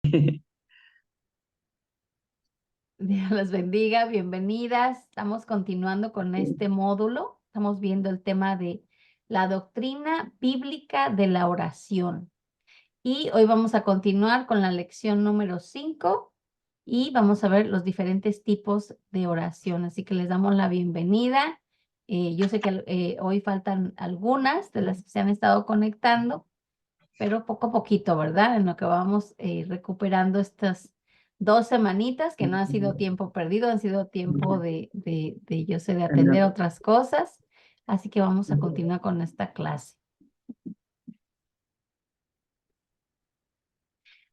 Dios las bendiga, bienvenidas. Estamos continuando con este módulo. Estamos viendo el tema de la doctrina bíblica de la oración. Y hoy vamos a continuar con la lección número 5 y vamos a ver los diferentes tipos de oración. Así que les damos la bienvenida. Yo sé que hoy faltan algunas de las que se han estado conectando, pero poco a poquito, ¿verdad? En lo que vamos recuperando estas 2 semanitas que no han sido tiempo perdido, han sido tiempo yo sé, de atender otras cosas. Así que vamos a continuar con esta clase.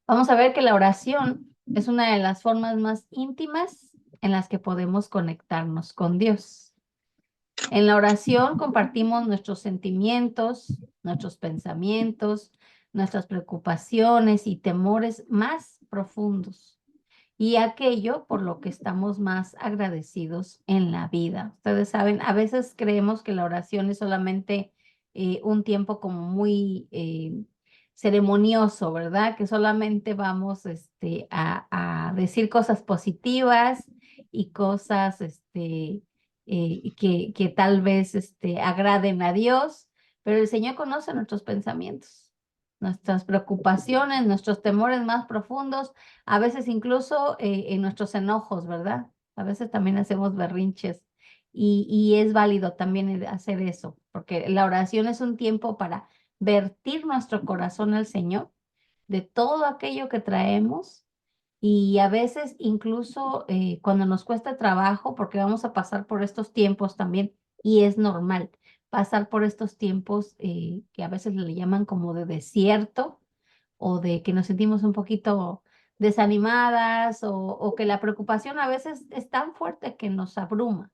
Vamos a ver que la oración es una de las formas más íntimas en las que podemos conectarnos con Dios. En la oración compartimos nuestros sentimientos, nuestros pensamientos, nuestras preocupaciones y temores más profundos y aquello por lo que estamos más agradecidos en la vida. Ustedes saben, a veces creemos que la oración es solamente un tiempo como muy ceremonioso, ¿verdad? Que solamente vamos a decir cosas positivas y cosas que tal vez agraden a Dios, pero el Señor conoce nuestros pensamientos, nuestras preocupaciones, nuestros temores más profundos, a veces incluso en nuestros enojos, ¿verdad? A veces también hacemos berrinches y es válido también hacer eso, porque la oración es un tiempo para vertir nuestro corazón al Señor de todo aquello que traemos y a veces incluso cuando nos cuesta trabajo, porque vamos a pasar por estos tiempos también y es normal pasar por estos tiempos que a veces le llaman como de desierto o de que nos sentimos un poquito desanimadas o que la preocupación a veces es tan fuerte que nos abruma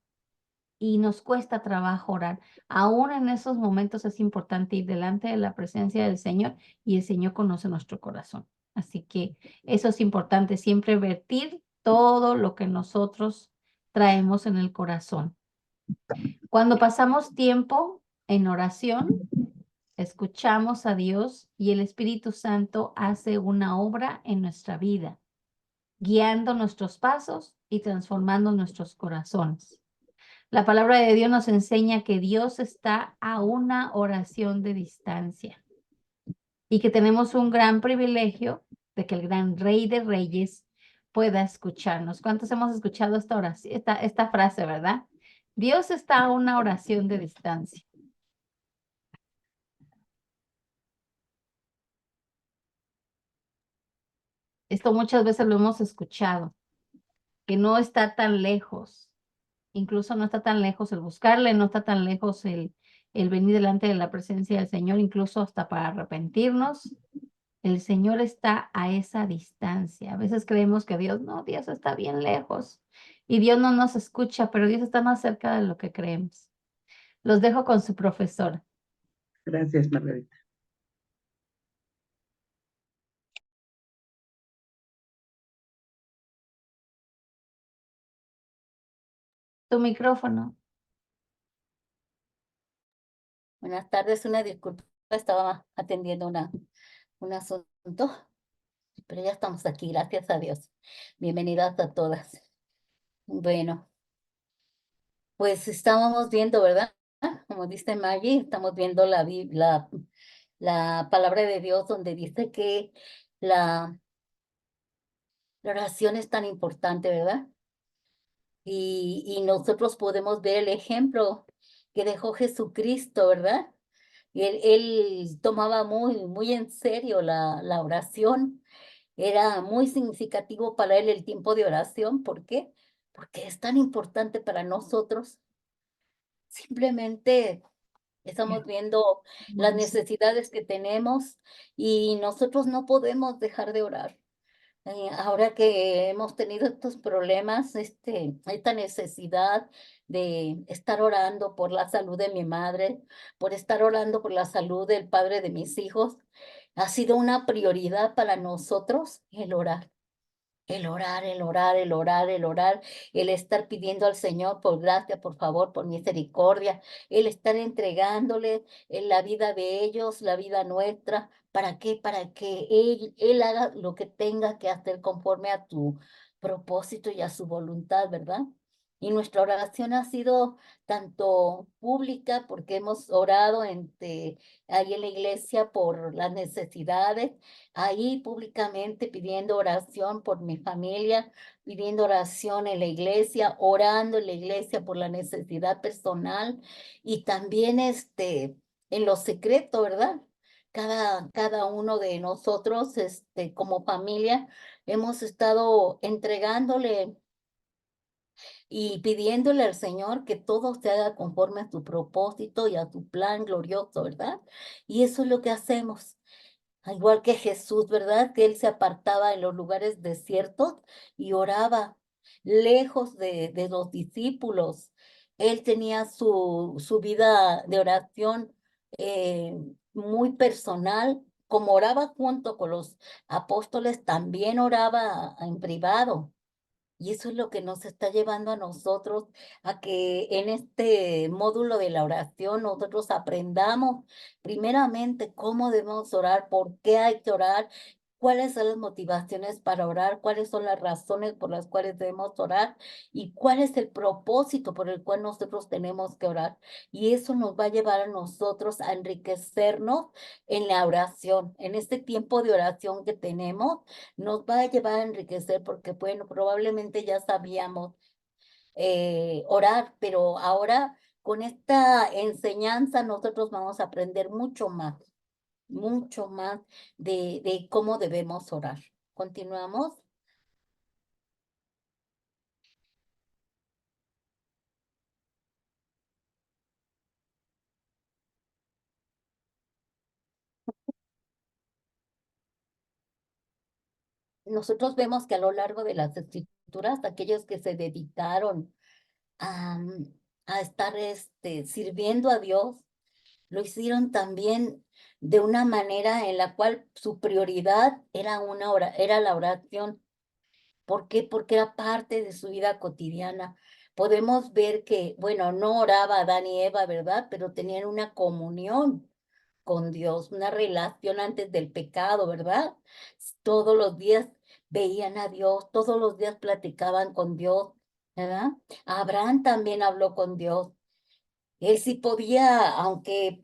y nos cuesta trabajo orar. Aún en esos momentos es importante ir delante de la presencia del Señor y el Señor conoce nuestro corazón. Así que eso es importante, siempre vertir todo lo que nosotros traemos en el corazón. Cuando pasamos tiempo en oración, escuchamos a Dios y el Espíritu Santo hace una obra en nuestra vida, guiando nuestros pasos y transformando nuestros corazones. La palabra de Dios nos enseña que Dios está a una oración de distancia y que tenemos un gran privilegio de que el gran Rey de Reyes pueda escucharnos. ¿Cuántos hemos escuchado esta oración, esta frase, verdad? Dios está a una oración de distancia. Esto muchas veces lo hemos escuchado, que no está tan lejos, incluso no está tan lejos el buscarle, no está tan lejos el venir delante de la presencia del Señor, incluso hasta para arrepentirnos. El Señor está a esa distancia. A veces creemos que Dios está bien lejos y Dios no nos escucha, pero Dios está más cerca de lo que creemos. Los dejo con su profesora. Gracias, Margarita. Tu micrófono. Buenas tardes, una disculpa, estaba atendiendo un asunto, pero ya estamos aquí, gracias a Dios. Bienvenidas a todas. Bueno, pues estábamos viendo, ¿verdad? Como dice Maggie, estamos viendo la palabra de Dios donde dice que la oración es tan importante, ¿verdad? Y nosotros podemos ver el ejemplo que dejó Jesucristo, ¿verdad? Y él tomaba muy en serio la oración. Era muy significativo para él el tiempo de oración. ¿Por qué? Porque es tan importante para nosotros. Simplemente estamos viendo las necesidades que tenemos y nosotros no podemos dejar de orar. Ahora que hemos tenido estos problemas, esta necesidad de estar orando por la salud de mi madre, por estar orando por la salud del padre de mis hijos, ha sido una prioridad para nosotros el orar. El orar, el orar, el orar, el orar, el estar pidiendo al Señor por gracia, por favor, por misericordia, el estar entregándole en la vida de ellos, la vida nuestra. ¿Para qué? Para que Él haga lo que tenga que hacer conforme a tu propósito y a su voluntad, ¿verdad? Y nuestra oración ha sido tanto pública, porque hemos orado ahí en la iglesia por las necesidades, ahí públicamente pidiendo oración por mi familia, pidiendo oración en la iglesia, orando en la iglesia por la necesidad personal y también en lo secreto, ¿verdad? Cada uno de nosotros, como familia, hemos estado entregándole y pidiéndole al Señor que todo se haga conforme a su propósito y a su plan glorioso, ¿verdad? Y eso es lo que hacemos. Al igual que Jesús, ¿verdad? Que él se apartaba en los lugares desiertos y oraba lejos de los discípulos. Él tenía su vida de oración eh, muy personal. Como oraba junto con los apóstoles, también oraba en privado. Y eso es lo que nos está llevando a nosotros a que en este módulo de la oración nosotros aprendamos primeramente cómo debemos orar, por qué hay que orar, cuáles son las motivaciones para orar, cuáles son las razones por las cuales debemos orar y cuál es el propósito por el cual nosotros tenemos que orar. Y eso nos va a llevar a nosotros a enriquecernos en la oración, en este tiempo de oración que tenemos nos va a llevar a enriquecer porque, bueno, probablemente ya sabíamos orar, pero ahora con esta enseñanza nosotros vamos a aprender mucho más de cómo debemos orar. ¿Continuamos? Nosotros vemos que a lo largo de las escrituras, aquellos que se dedicaron a, a estar sirviendo a Dios, lo hicieron también de una manera en la cual su prioridad era la oración. ¿Por qué? Porque era parte de su vida cotidiana. Podemos ver que, bueno, no oraba Adán y Eva, ¿verdad? Pero tenían una comunión con Dios, una relación antes del pecado, ¿verdad? Todos los días veían a Dios, todos los días platicaban con Dios, ¿verdad? Abraham también habló con Dios. Él sí podía, aunque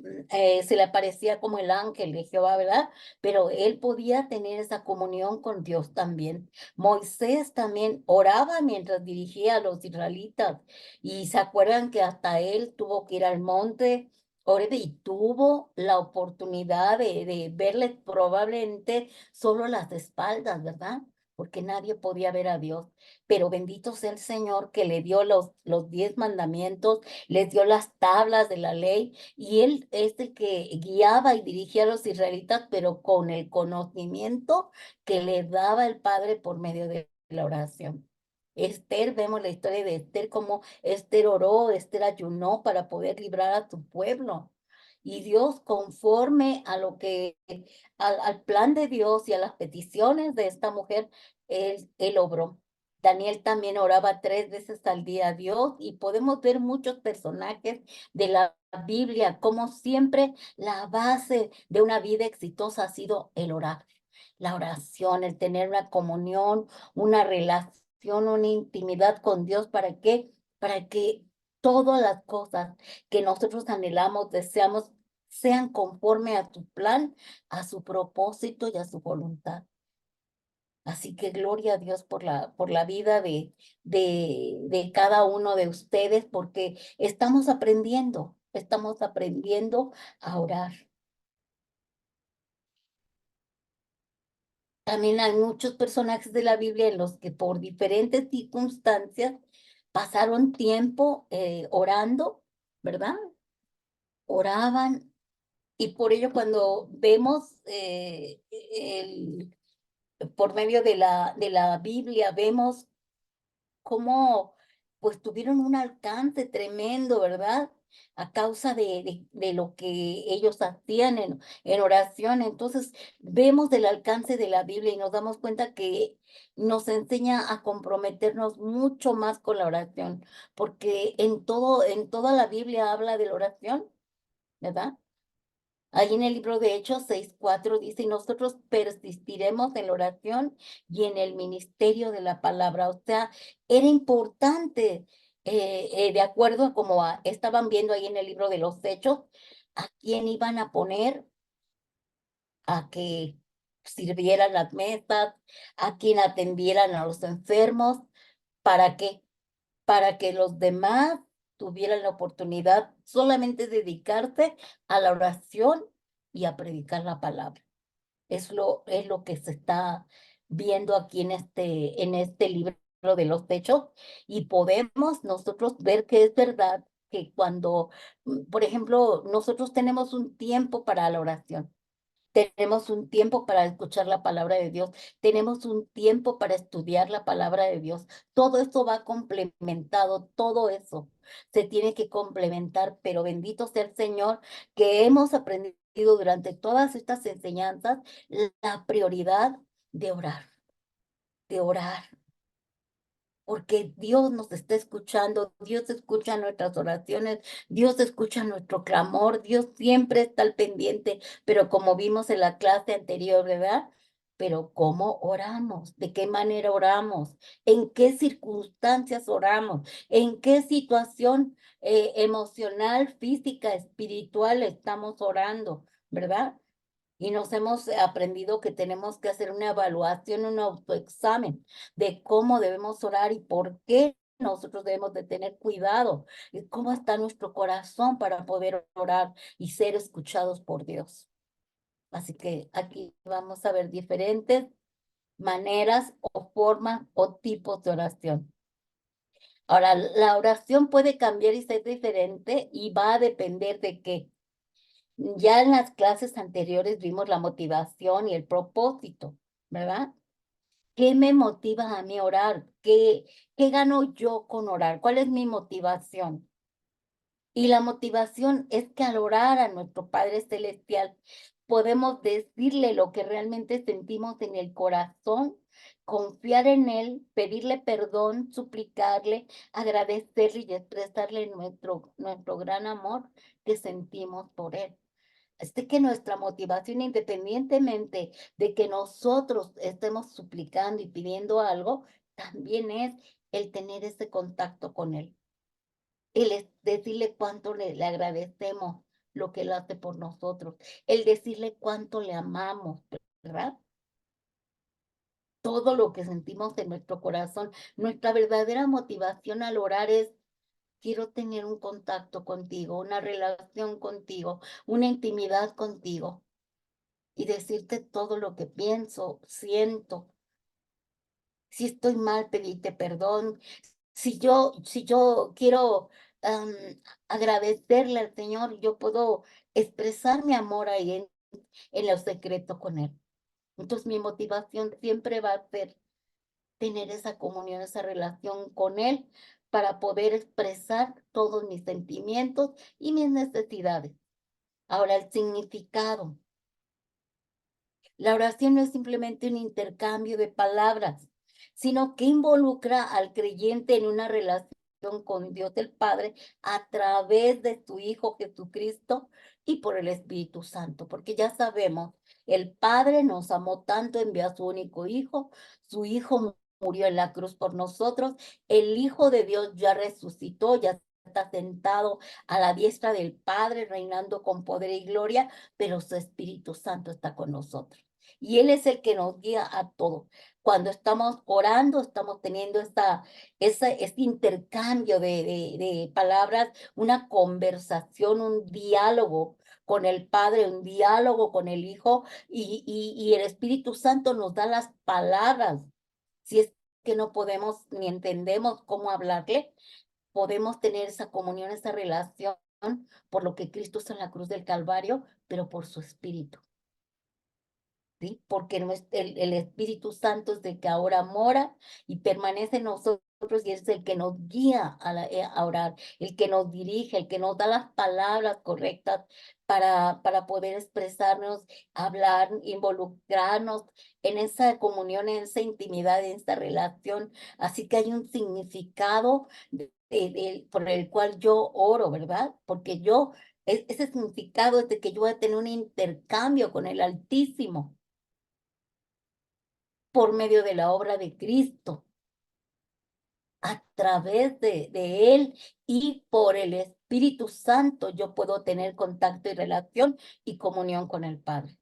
se le aparecía como el ángel de Jehová, ¿verdad? Pero él podía tener esa comunión con Dios también. Moisés también oraba mientras dirigía a los israelitas. Y se acuerdan que hasta él tuvo que ir al monte Oreb y tuvo la oportunidad de verle probablemente solo las espaldas, ¿verdad? Porque nadie podía ver a Dios. Pero bendito sea el Señor que le dio los 10 mandamientos, les dio las tablas de la ley y él es el que guiaba y dirigía a los israelitas, pero con el conocimiento que le daba el Padre por medio de la oración. Esther, vemos la historia de Esther, cómo Esther oró, Esther ayunó para poder librar a su pueblo. Y Dios, conforme a al plan de Dios y a las peticiones de esta mujer, él obró. Daniel también oraba 3 veces al día a Dios y podemos ver muchos personajes de la Biblia, como siempre la base de una vida exitosa ha sido el orar, la oración, el tener una comunión, una relación, una intimidad con Dios. ¿Para qué? Para que todas las cosas que nosotros anhelamos, deseamos, sean conforme a tu plan, a su propósito y a su voluntad. Así que gloria a Dios por la vida de cada uno de ustedes, porque estamos aprendiendo a orar. También hay muchos personajes de la Biblia en los que por diferentes circunstancias pasaron tiempo orando, ¿verdad? Oraban y por ello cuando vemos por medio de la Biblia, vemos cómo pues tuvieron un alcance tremendo, ¿verdad? a causa de lo que ellos hacían en oración. Entonces, vemos el alcance de la Biblia y nos damos cuenta que nos enseña a comprometernos mucho más con la oración, porque en toda la Biblia habla de la oración, ¿verdad? Ahí en el libro de Hechos 6:4 dice, y nosotros persistiremos en la oración y en el ministerio de la palabra. O sea, era importante, de acuerdo a como estaban viendo ahí en el libro de los Hechos, a quién iban a poner a que sirvieran las mesas, a quien atendieran a los enfermos. ¿Para qué? Para que los demás tuvieran la oportunidad solamente de dedicarse a la oración y a predicar la palabra. Es lo que se está viendo aquí en este libro de los Hechos, y podemos nosotros ver que es verdad que cuando, por ejemplo, nosotros tenemos un tiempo para la oración. Tenemos un tiempo para escuchar la palabra de Dios. Tenemos un tiempo para estudiar la palabra de Dios. Todo eso va complementado, todo eso se tiene que complementar, pero bendito sea el Señor que hemos aprendido durante todas estas enseñanzas la prioridad de orar, porque Dios nos está escuchando, Dios escucha nuestras oraciones, Dios escucha nuestro clamor, Dios siempre está al pendiente, pero como vimos en la clase anterior, ¿verdad? Pero ¿cómo oramos? ¿De qué manera oramos? ¿En qué circunstancias oramos? ¿En qué situación emocional, física, espiritual estamos orando? ¿Verdad? Y nos hemos aprendido que tenemos que hacer una evaluación, un autoexamen de cómo debemos orar y por qué nosotros debemos de tener cuidado y cómo está nuestro corazón para poder orar y ser escuchados por Dios. Así que aquí vamos a ver diferentes maneras o formas o tipos de oración. Ahora, la oración puede cambiar y ser diferente y va a depender de qué. Ya en las clases anteriores vimos la motivación y el propósito, ¿verdad? ¿Qué me motiva a mí a orar? ¿Qué gano yo con orar? ¿Cuál es mi motivación? Y la motivación es que al orar a nuestro Padre Celestial podemos decirle lo que realmente sentimos en el corazón, confiar en Él, pedirle perdón, suplicarle, agradecerle y expresarle nuestro gran amor que sentimos por Él. Así que nuestra motivación, independientemente de que nosotros estemos suplicando y pidiendo algo, también es el tener ese contacto con Él. El decirle cuánto le agradecemos lo que Él hace por nosotros. El decirle cuánto le amamos, ¿verdad? Todo lo que sentimos en nuestro corazón. Nuestra verdadera motivación al orar es: quiero tener un contacto contigo, una relación contigo, una intimidad contigo. Y decirte todo lo que pienso, siento. Si estoy mal, pedirte perdón. Si yo quiero agradecerle al Señor, yo puedo expresar mi amor ahí en lo secreto con Él. Entonces mi motivación siempre va a ser tener esa comunión, esa relación con Él, para poder expresar todos mis sentimientos y mis necesidades. Ahora, el significado. La oración no es simplemente un intercambio de palabras, sino que involucra al creyente en una relación con Dios el Padre a través de su Hijo Jesucristo y por el Espíritu Santo, porque ya sabemos, el Padre nos amó tanto, envió a su único Hijo, su Hijo murió en la cruz por nosotros, el Hijo de Dios ya resucitó, ya está sentado a la diestra del Padre, reinando con poder y gloria, pero su Espíritu Santo está con nosotros. Y Él es el que nos guía a todo. Cuando estamos orando, estamos teniendo este intercambio de palabras, una conversación, un diálogo con el Padre, un diálogo con el Hijo, y el Espíritu Santo nos da las palabras. Si es que no podemos ni entendemos cómo hablarle, podemos tener esa comunión, esa relación por lo que Cristo hizo en la cruz del Calvario, pero por su Espíritu. ¿Sí? Porque el Espíritu Santo es el que ahora mora y permanece en nosotros y es el que nos guía a orar, el que nos dirige, el que nos da las palabras correctas para poder expresarnos, hablar, involucrarnos en esa comunión, en esa intimidad, en esta relación. Así que hay un significado por el cual yo oro, ¿verdad? Porque ese significado es de que yo voy a tener un intercambio con el Altísimo por medio de la obra de Cristo, a través de Él y por el Espíritu Santo yo puedo tener contacto y relación y comunión con el Padre.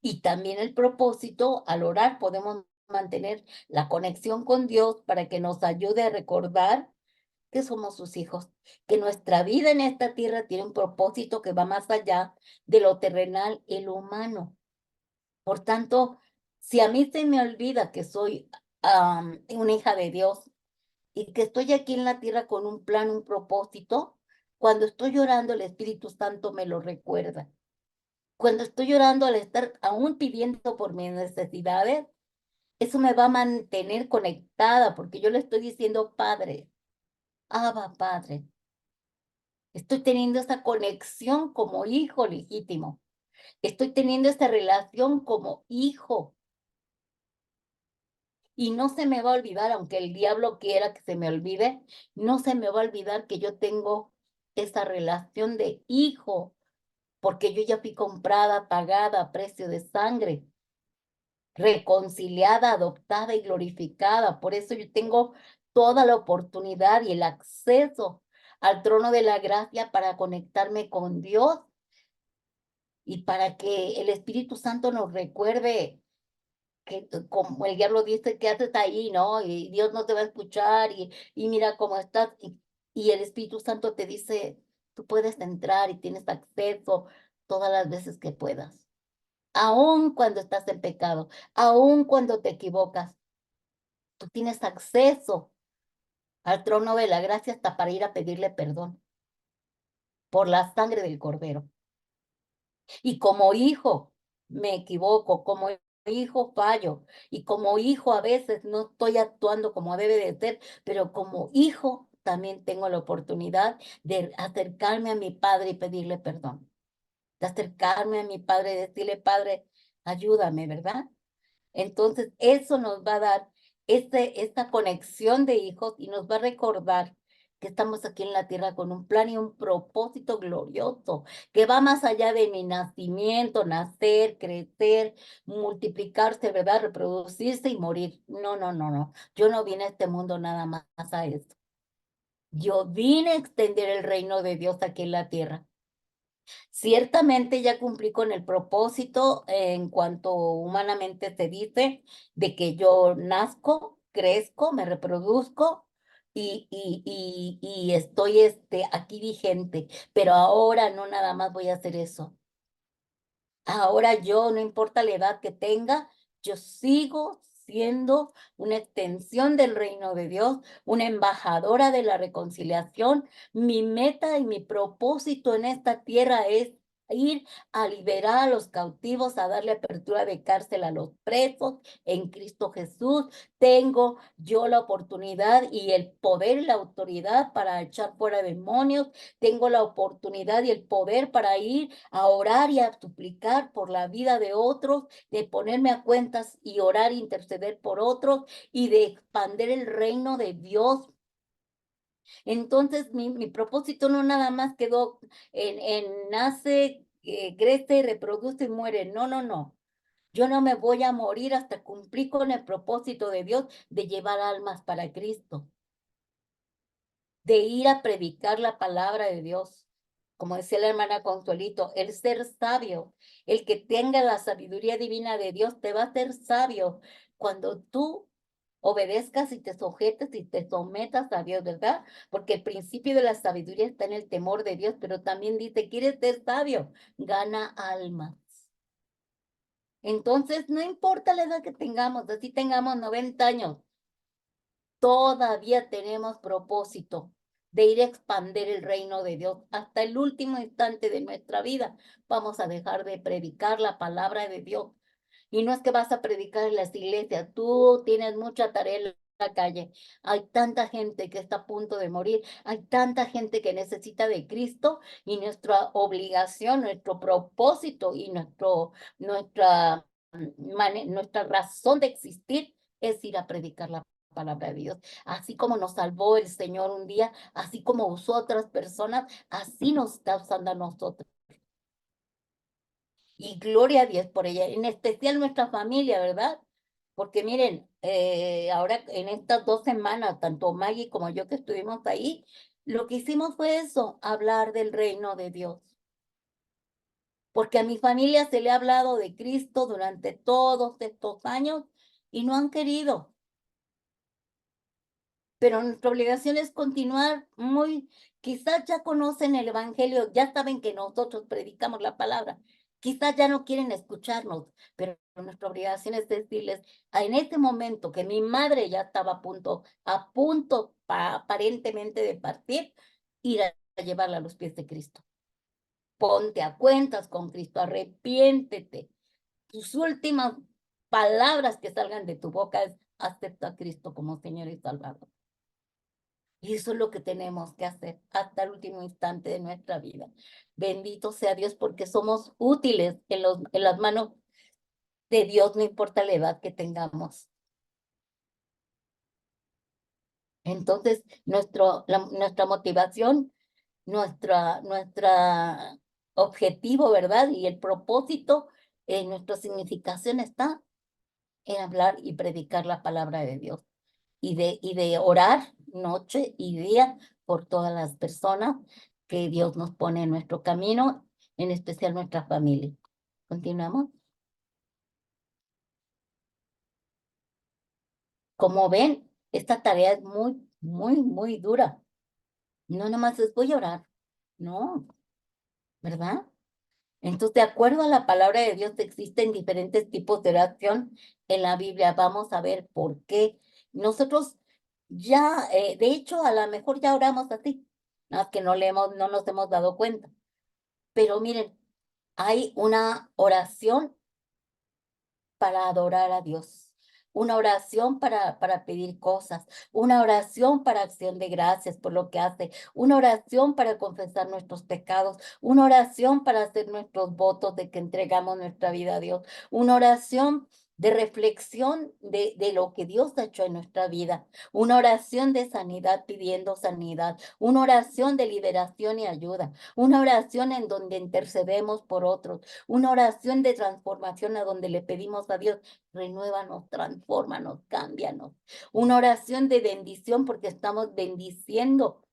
Y también el propósito, al orar podemos mantener la conexión con Dios para que nos ayude a recordar que somos sus hijos, que nuestra vida en esta tierra tiene un propósito que va más allá de lo terrenal y lo humano. Por tanto, si a mí se me olvida que soy una hija de Dios y que estoy aquí en la tierra con un plan, un propósito, cuando estoy llorando, el Espíritu Santo me lo recuerda. Cuando estoy llorando, al estar aún pidiendo por mis necesidades, eso me va a mantener conectada, porque yo le estoy diciendo, Padre, Abba, Padre, estoy teniendo esa conexión como hijo legítimo. Estoy teniendo esta relación como hijo. Y no se me va a olvidar, aunque el diablo quiera que se me olvide, no se me va a olvidar que yo tengo esa relación de hijo, porque yo ya fui comprada, pagada a precio de sangre, reconciliada, adoptada y glorificada. Por eso yo tengo toda la oportunidad y el acceso al trono de la gracia para conectarme con Dios y para que el Espíritu Santo nos recuerde que como el diablo dice, ¿qué haces ahí, no? Y Dios no te va a escuchar y mira cómo estás. Y el Espíritu Santo te dice, tú puedes entrar y tienes acceso todas las veces que puedas. Aún cuando estás en pecado, aún cuando te equivocas, tú tienes acceso al trono de la gracia hasta para ir a pedirle perdón por la sangre del Cordero. Y como hijo me equivoco, como hijo fallo, y como hijo a veces no estoy actuando como debe de ser, pero como hijo también tengo la oportunidad de acercarme a mi padre y pedirle perdón, de acercarme a mi padre y decirle, Padre, ayúdame, ¿verdad? Entonces eso nos va a dar esta conexión de hijos y nos va a recordar que estamos aquí en la tierra con un plan y un propósito glorioso, que va más allá de mi nacimiento, nacer, crecer, multiplicarse, ¿verdad? Reproducirse y morir. No, no, no, no. Yo no vine a este mundo nada más a esto. Yo vine a extender el reino de Dios aquí en la tierra. Ciertamente ya cumplí con el propósito en cuanto humanamente se dice, de que yo nazco, crezco, me reproduzco y estoy aquí vigente, pero ahora no nada más voy a hacer eso. Ahora yo, no importa la edad que tenga, yo sigo siendo una extensión del reino de Dios, una embajadora de la reconciliación. Mi meta y mi propósito en esta tierra es ir a liberar a los cautivos, a darle apertura de cárcel a los presos en Cristo Jesús. Tengo yo la oportunidad y el poder y la autoridad para echar fuera demonios. Tengo la oportunidad y el poder para ir a orar y a suplicar por la vida de otros, de ponerme a cuentas y orar e interceder por otros y de expandir el reino de Dios. Entonces, mi propósito no nada más quedó en nace, crece, reproduce y muere. No, no, no. Yo no me voy a morir hasta cumplir con el propósito de Dios de llevar almas para Cristo, de ir a predicar la palabra de Dios. Como decía la hermana Consuelito, el ser sabio, el que tenga la sabiduría divina de Dios, te va a hacer sabio cuando tú obedezcas y te sujetes y te sometas a Dios, ¿verdad? Porque el principio de la sabiduría está en el temor de Dios, pero también dice, ¿quieres ser sabio? Gana almas. Entonces, no importa la edad que tengamos, así tengamos 90 años, todavía tenemos propósito de ir a expandir el reino de Dios hasta el último instante de nuestra vida. Vamos a dejar de predicar la palabra de Dios. Y no es que vas a predicar en las iglesias, tú tienes mucha tarea en la calle. Hay tanta gente que está a punto de morir. Hay tanta gente que necesita de Cristo y nuestra obligación, nuestro propósito y nuestra razón de existir es ir a predicar la palabra de Dios. Así como nos salvó el Señor un día, así como usó a otras personas, así nos está usando a nosotros. Y gloria a Dios por ella, en especial nuestra familia, ¿verdad? Porque miren, ahora en estas 2 semanas, tanto Maggie como yo que estuvimos ahí, lo que hicimos fue eso, hablar del reino de Dios. Porque a mi familia se le ha hablado de Cristo durante todos estos años y no han querido. Pero nuestra obligación es continuar quizás ya conocen el Evangelio, ya saben que nosotros predicamos la palabra, quizás ya no quieren escucharnos, pero nuestra obligación es decirles, en este momento que mi madre ya estaba a punto aparentemente de partir, ir a llevarla a los pies de Cristo. Ponte a cuentas con Cristo, arrepiéntete. Tus últimas palabras que salgan de tu boca es acepta a Cristo como Señor y Salvador. Y eso es lo que tenemos que hacer hasta el último instante de nuestra vida. Bendito sea Dios porque somos útiles en las manos de Dios, no importa la edad que tengamos. Entonces, nuestra motivación, nuestra objetivo, ¿verdad? Y el propósito, nuestra significación está en hablar y predicar la palabra de Dios. Y de orar noche y día por todas las personas que Dios nos pone en nuestro camino, en especial nuestra familia. ¿Continuamos? Como ven, esta tarea es muy, muy, muy dura. No nomás es voy a orar, no, ¿verdad? Entonces, de acuerdo a la palabra de Dios, existen diferentes tipos de oración en la Biblia. Vamos a ver por qué. Nosotros ya, de hecho, a lo mejor ya oramos así, nada más que no nos hemos dado cuenta. Pero miren, hay una oración para adorar a Dios, una oración para pedir cosas, una oración para acción de gracias por lo que hace, una oración para confesar nuestros pecados, una oración para hacer nuestros votos de que entregamos nuestra vida a Dios, una oración de reflexión de lo que Dios ha hecho en nuestra vida, una oración de sanidad pidiendo sanidad, una oración de liberación y ayuda, una oración en donde intercedemos por otros, una oración de transformación a donde le pedimos a Dios, renuévanos, transfórmanos, cámbianos. Una oración de bendición porque estamos bendiciendo,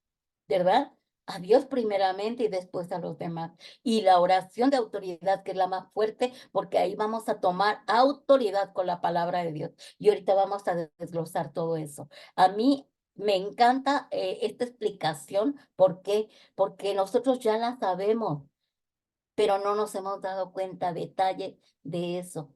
¿verdad? A Dios primeramente y después a los demás. Y la oración de autoridad, que es la más fuerte, porque ahí vamos a tomar autoridad con la palabra de Dios. Y ahorita vamos a desglosar todo eso. A mí me encanta esta explicación. ¿Por qué? Porque nosotros ya la sabemos, pero no nos hemos dado cuenta detalle de eso.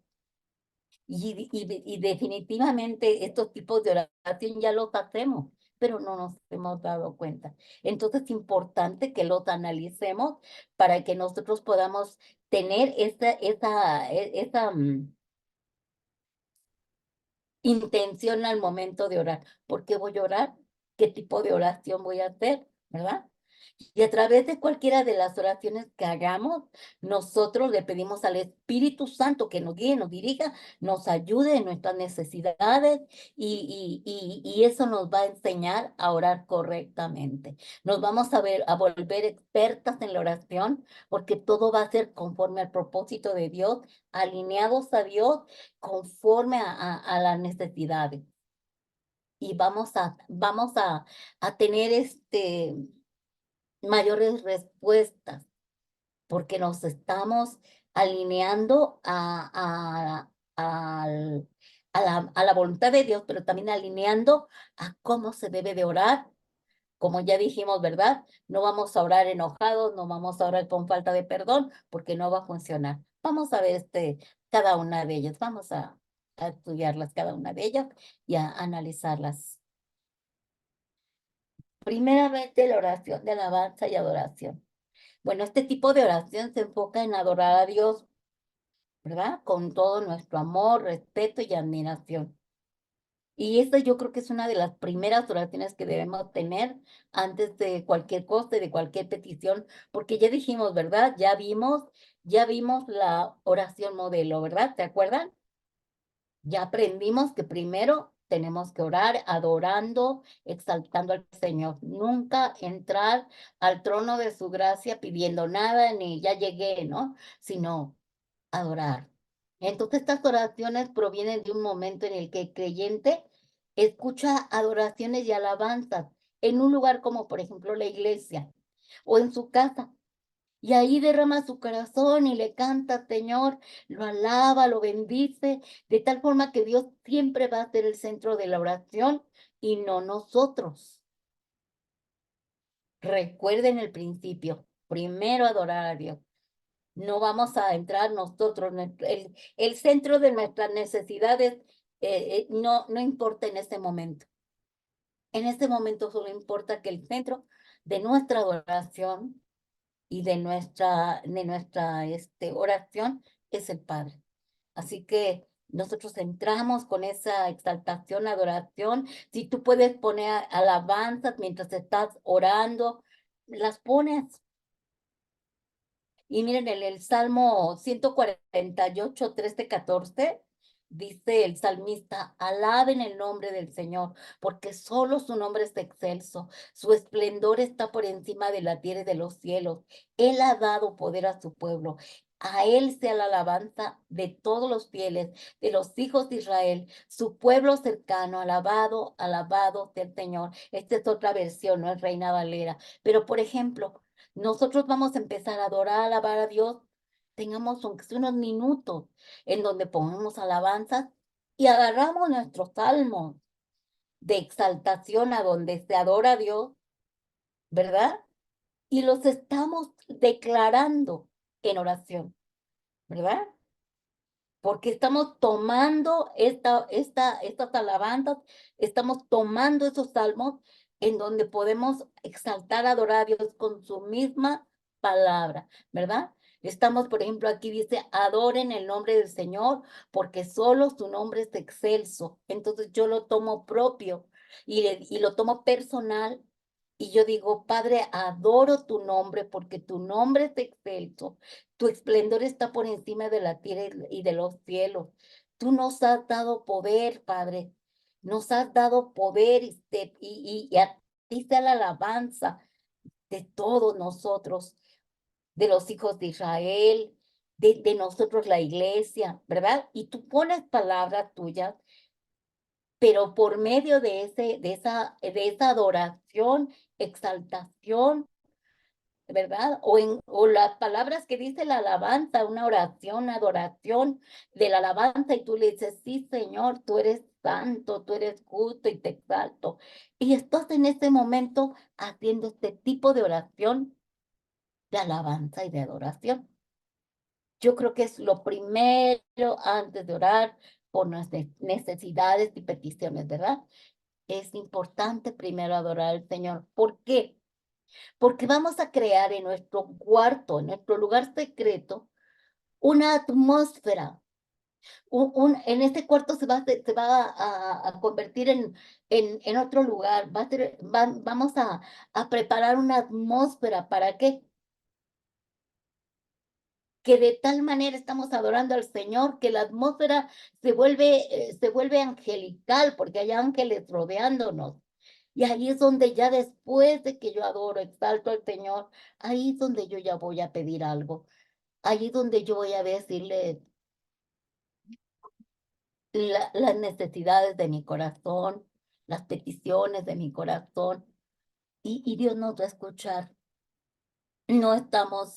Y definitivamente estos tipos de oración ya los hacemos, pero no nos hemos dado cuenta. Entonces es importante que los analicemos para que nosotros podamos tener esa intención al momento de orar. ¿Por qué voy a orar? ¿Qué tipo de oración voy a hacer? ¿Verdad? Y a través de cualquiera de las oraciones que hagamos, nosotros le pedimos al Espíritu Santo que nos guíe, nos dirija, nos ayude en nuestras necesidades y eso nos va a enseñar a orar correctamente. Nos vamos a volver expertas en la oración porque todo va a ser conforme al propósito de Dios, alineados a Dios, conforme a las necesidades. Y vamos a tener mayores respuestas, porque nos estamos alineando a la voluntad de Dios, pero también alineando a cómo se debe de orar. Como ya dijimos, ¿verdad? No vamos a orar enojados, no vamos a orar con falta de perdón, porque no va a funcionar. Vamos a ver cada una de ellas, vamos a estudiarlas cada una de ellas y a analizarlas. Primeramente, la oración de alabanza y adoración. Bueno, este tipo de oración se enfoca en adorar a Dios, ¿verdad? Con todo nuestro amor, respeto y admiración. Y esta yo creo que es una de las primeras oraciones que debemos tener antes de cualquier cosa, de cualquier petición, porque ya dijimos, ¿verdad? Ya vimos la oración modelo, ¿verdad? ¿Se acuerdan? Ya aprendimos que primero tenemos que orar adorando, exaltando al Señor. Nunca entrar al trono de su gracia pidiendo nada, ni ya llegué, ¿no? Sino adorar. Entonces estas oraciones provienen de un momento en el que el creyente escucha adoraciones y alabanzas en un lugar como por ejemplo la iglesia o en su casa. Y ahí derrama su corazón y le canta, Señor, lo alaba, lo bendice, de tal forma que Dios siempre va a ser el centro de la oración y no nosotros. Recuerden el principio, primero adorar a Dios. No vamos a entrar nosotros, el centro de nuestras necesidades no importa en este momento. En este momento solo importa que el centro de nuestra adoración y de nuestra oración es el Padre. Así que nosotros entramos con esa exaltación, adoración. Si tú puedes poner alabanzas mientras estás orando, las pones. Y miren, en el Salmo 148, 13, 14, dice el salmista, alaben el nombre del Señor, porque solo su nombre es excelso, su esplendor está por encima de la tierra y de los cielos. Él ha dado poder a su pueblo. A él sea la alabanza de todos los fieles, de los hijos de Israel, su pueblo cercano, alabado, alabado sea el Señor. Esta es otra versión, no es Reina Valera. Pero, por ejemplo, nosotros vamos a empezar a adorar, a alabar a Dios. Tengamos aunque sea unos minutos en donde pongamos alabanzas y agarramos nuestros salmos de exaltación a donde se adora a Dios, ¿verdad? Y los estamos declarando en oración, ¿verdad? Porque estamos tomando estas alabanzas, estamos tomando esos salmos en donde podemos exaltar, adorar a Dios con su misma palabra, ¿verdad? Estamos, por ejemplo, aquí dice, adoren el nombre del Señor, porque solo su nombre es excelso. Entonces yo lo tomo propio y lo tomo personal. Y yo digo, Padre, adoro tu nombre porque tu nombre es excelso. Tu esplendor está por encima de la tierra y de los cielos. Tú nos has dado poder, Padre. Nos has dado poder y a ti sea la alabanza de todos nosotros, de los hijos de Israel, de nosotros la iglesia, ¿verdad? Y tú pones palabras tuyas, pero por medio de esa adoración, exaltación, ¿verdad? O las palabras que dice la alabanza, una oración, adoración de la alabanza, y tú le dices, sí, Señor, tú eres santo, tú eres justo y te exalto. Y estás en este momento haciendo este tipo de oración de alabanza y de adoración. Yo creo que es lo primero antes de orar por nuestras necesidades y peticiones, ¿verdad? Es importante primero adorar al Señor. ¿Por qué? Porque vamos a crear en nuestro cuarto, en nuestro lugar secreto, una atmósfera. En este cuarto se va a convertir en otro lugar. Vamos a preparar una atmósfera. ¿Para qué? Que de tal manera estamos adorando al Señor que la atmósfera se vuelve angelical porque hay ángeles rodeándonos. Y ahí es donde ya después de que yo adoro, exalto al Señor, ahí es donde yo ya voy a pedir algo. Ahí es donde yo voy a decirle las necesidades de mi corazón, las peticiones de mi corazón. Y Dios nos va a escuchar. No estamos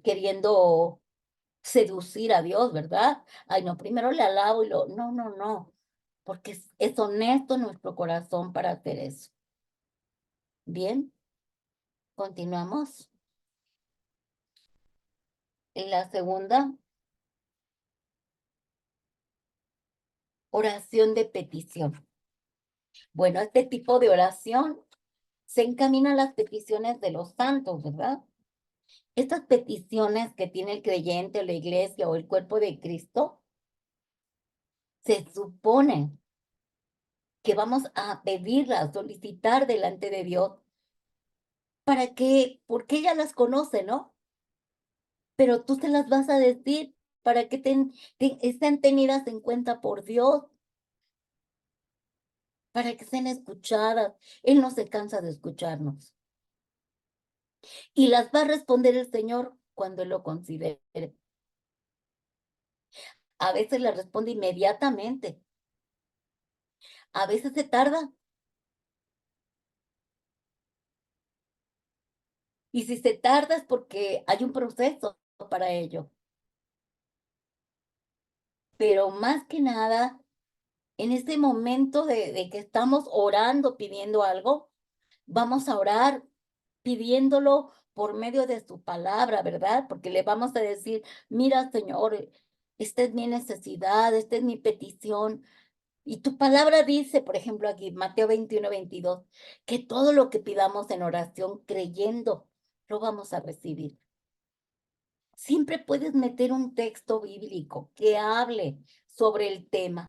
queriendo seducir a Dios, ¿verdad? Ay, no, primero le alabo y lo... No, no, no. Porque es honesto nuestro corazón para hacer eso. Bien, continuamos. En la segunda, oración de petición. Bueno, este tipo de oración se encamina a las peticiones de los santos, ¿verdad? Estas peticiones que tiene el creyente o la iglesia o el cuerpo de Cristo se supone que vamos a pedirla, a solicitar delante de Dios, porque ella las conoce, ¿no? Pero tú se las vas a decir para que estén tenidas en cuenta por Dios, para que sean escuchadas. Él no se cansa de escucharnos. Y las va a responder el Señor cuando Él lo considere. A veces las responde inmediatamente. A veces se tarda. Y si se tarda es porque hay un proceso para ello. Pero más que nada, en este momento de que estamos orando, pidiendo algo, vamos a orar pidiéndolo por medio de su palabra, ¿verdad? Porque le vamos a decir, mira, Señor, esta es mi necesidad, esta es mi petición. Y tu palabra dice, por ejemplo, aquí, Mateo 21:22, que todo lo que pidamos en oración creyendo, lo vamos a recibir. Siempre puedes meter un texto bíblico que hable sobre el tema.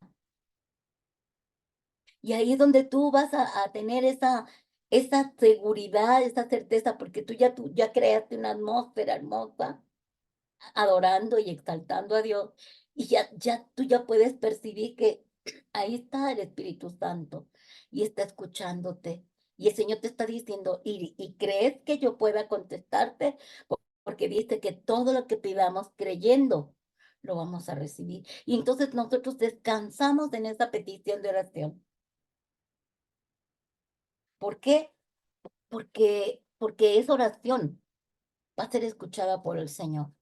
Y ahí es donde tú vas a tener esa seguridad, esa certeza, porque tú ya creaste una atmósfera hermosa, adorando y exaltando a Dios. Y tú ya puedes percibir que ahí está el Espíritu Santo y está escuchándote. Y el Señor te está diciendo, ¿y crees que yo pueda contestarte? Porque dice que todo lo que pidamos creyendo, lo vamos a recibir. Y entonces nosotros descansamos en esa petición de oración. ¿Por qué? Porque esa oración va a ser escuchada por el Señor.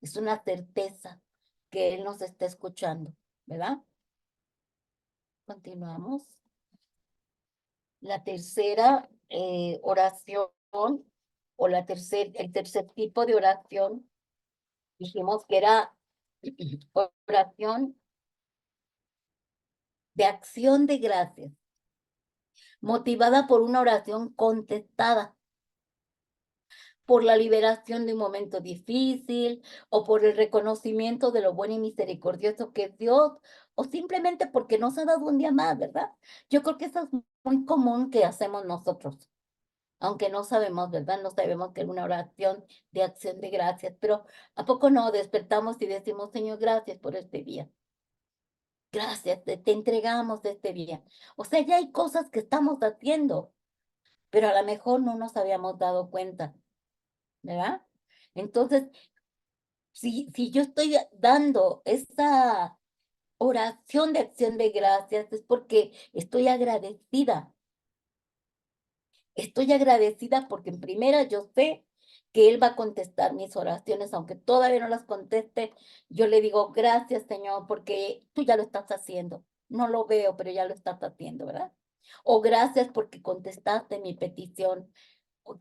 Es una certeza que Él nos está escuchando, ¿verdad? Continuamos. La tercera oración o el tercer tipo de oración, dijimos que era oración de acción de gracias, motivada por una oración contestada, por la liberación de un momento difícil o por el reconocimiento de lo bueno y misericordioso que es Dios o simplemente porque nos ha dado un día más, ¿verdad? Yo creo que eso es muy común que hacemos nosotros, aunque no sabemos, ¿verdad? No sabemos que es una oración de acción de gracias, pero ¿a poco no despertamos y decimos, Señor, gracias por este día? Gracias, te entregamos este día. O sea, ya hay cosas que estamos haciendo, pero a lo mejor no nos habíamos dado cuenta, ¿verdad? Entonces, si yo estoy dando esta oración de acción de gracias, es porque estoy agradecida. Estoy agradecida porque en primera yo sé que Él va a contestar mis oraciones, aunque todavía no las conteste. Yo le digo, gracias, Señor, porque tú ya lo estás haciendo. No lo veo, pero ya lo estás haciendo, ¿verdad? O gracias porque contestaste mi petición.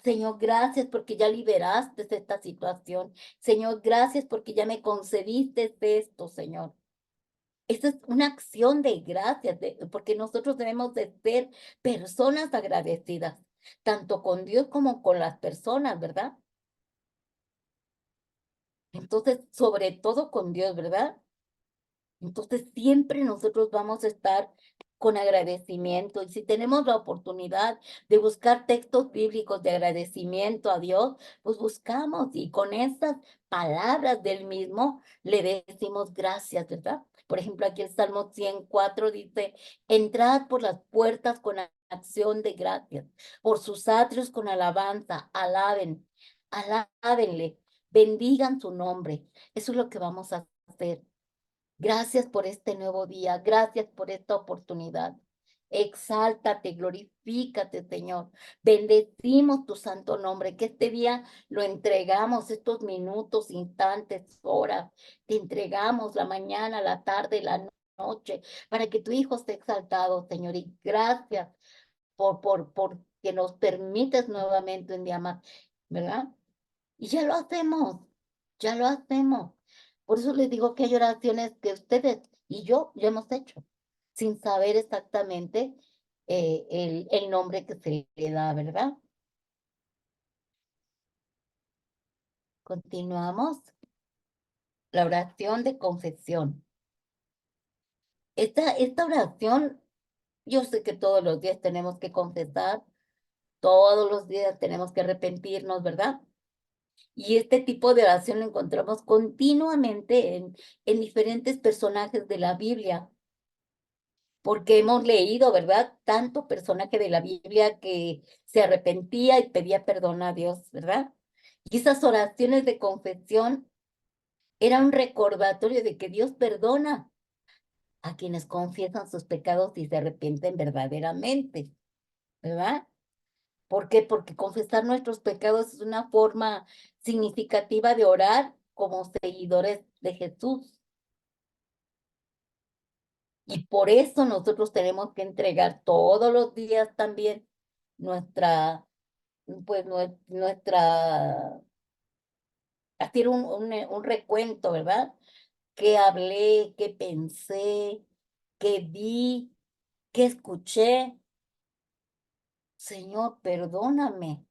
Señor, gracias porque ya liberaste esta situación. Señor, gracias porque ya me concediste esto, Señor. Esta es una acción de gracias, porque nosotros debemos de ser personas agradecidas, tanto con Dios como con las personas, ¿verdad? Entonces, sobre todo con Dios, ¿verdad? Entonces, siempre nosotros vamos a estar con agradecimiento. Y si tenemos la oportunidad de buscar textos bíblicos de agradecimiento a Dios, pues buscamos y con esas palabras del mismo le decimos gracias, ¿verdad? Por ejemplo, aquí el Salmo 104 dice, entrad por las puertas con acción de gracias, por sus atrios con alabanza, alábenle, bendigan su nombre. Eso es lo que vamos a hacer. Gracias por este nuevo día, gracias por esta oportunidad. Exáltate, glorifícate, Señor. Bendecimos tu santo nombre, que este día lo entregamos, estos minutos, instantes, horas. Te entregamos la mañana, la tarde, la noche, para que tu Hijo esté exaltado, Señor. Y gracias por que nos permites nuevamente un día más, ¿verdad? Y ya lo hacemos, ya lo hacemos. Por eso les digo que hay oraciones que ustedes y yo ya hemos hecho, sin saber exactamente el nombre que se le da, ¿verdad? Continuamos. La oración de confesión. esta oración, yo sé que todos los días tenemos que confesar, todos los días tenemos que arrepentirnos, ¿verdad? Y este tipo de oración lo encontramos continuamente en diferentes personajes de la Biblia, porque hemos leído, ¿verdad? Tanto personaje de la Biblia que se arrepentía y pedía perdón a Dios, ¿verdad? Y esas oraciones de confesión era un recordatorio de que Dios perdona a quienes confiesan sus pecados y se arrepienten verdaderamente, ¿verdad? ¿Por qué? Porque confesar nuestros pecados es una forma significativa de orar como seguidores de Jesús. Y por eso nosotros tenemos que entregar todos los días también nuestra, pues nuestra, hacer un recuento, ¿verdad? ¿Qué hablé? ¿Qué pensé? ¿Qué vi? ¿Qué escuché? Señor, perdóname.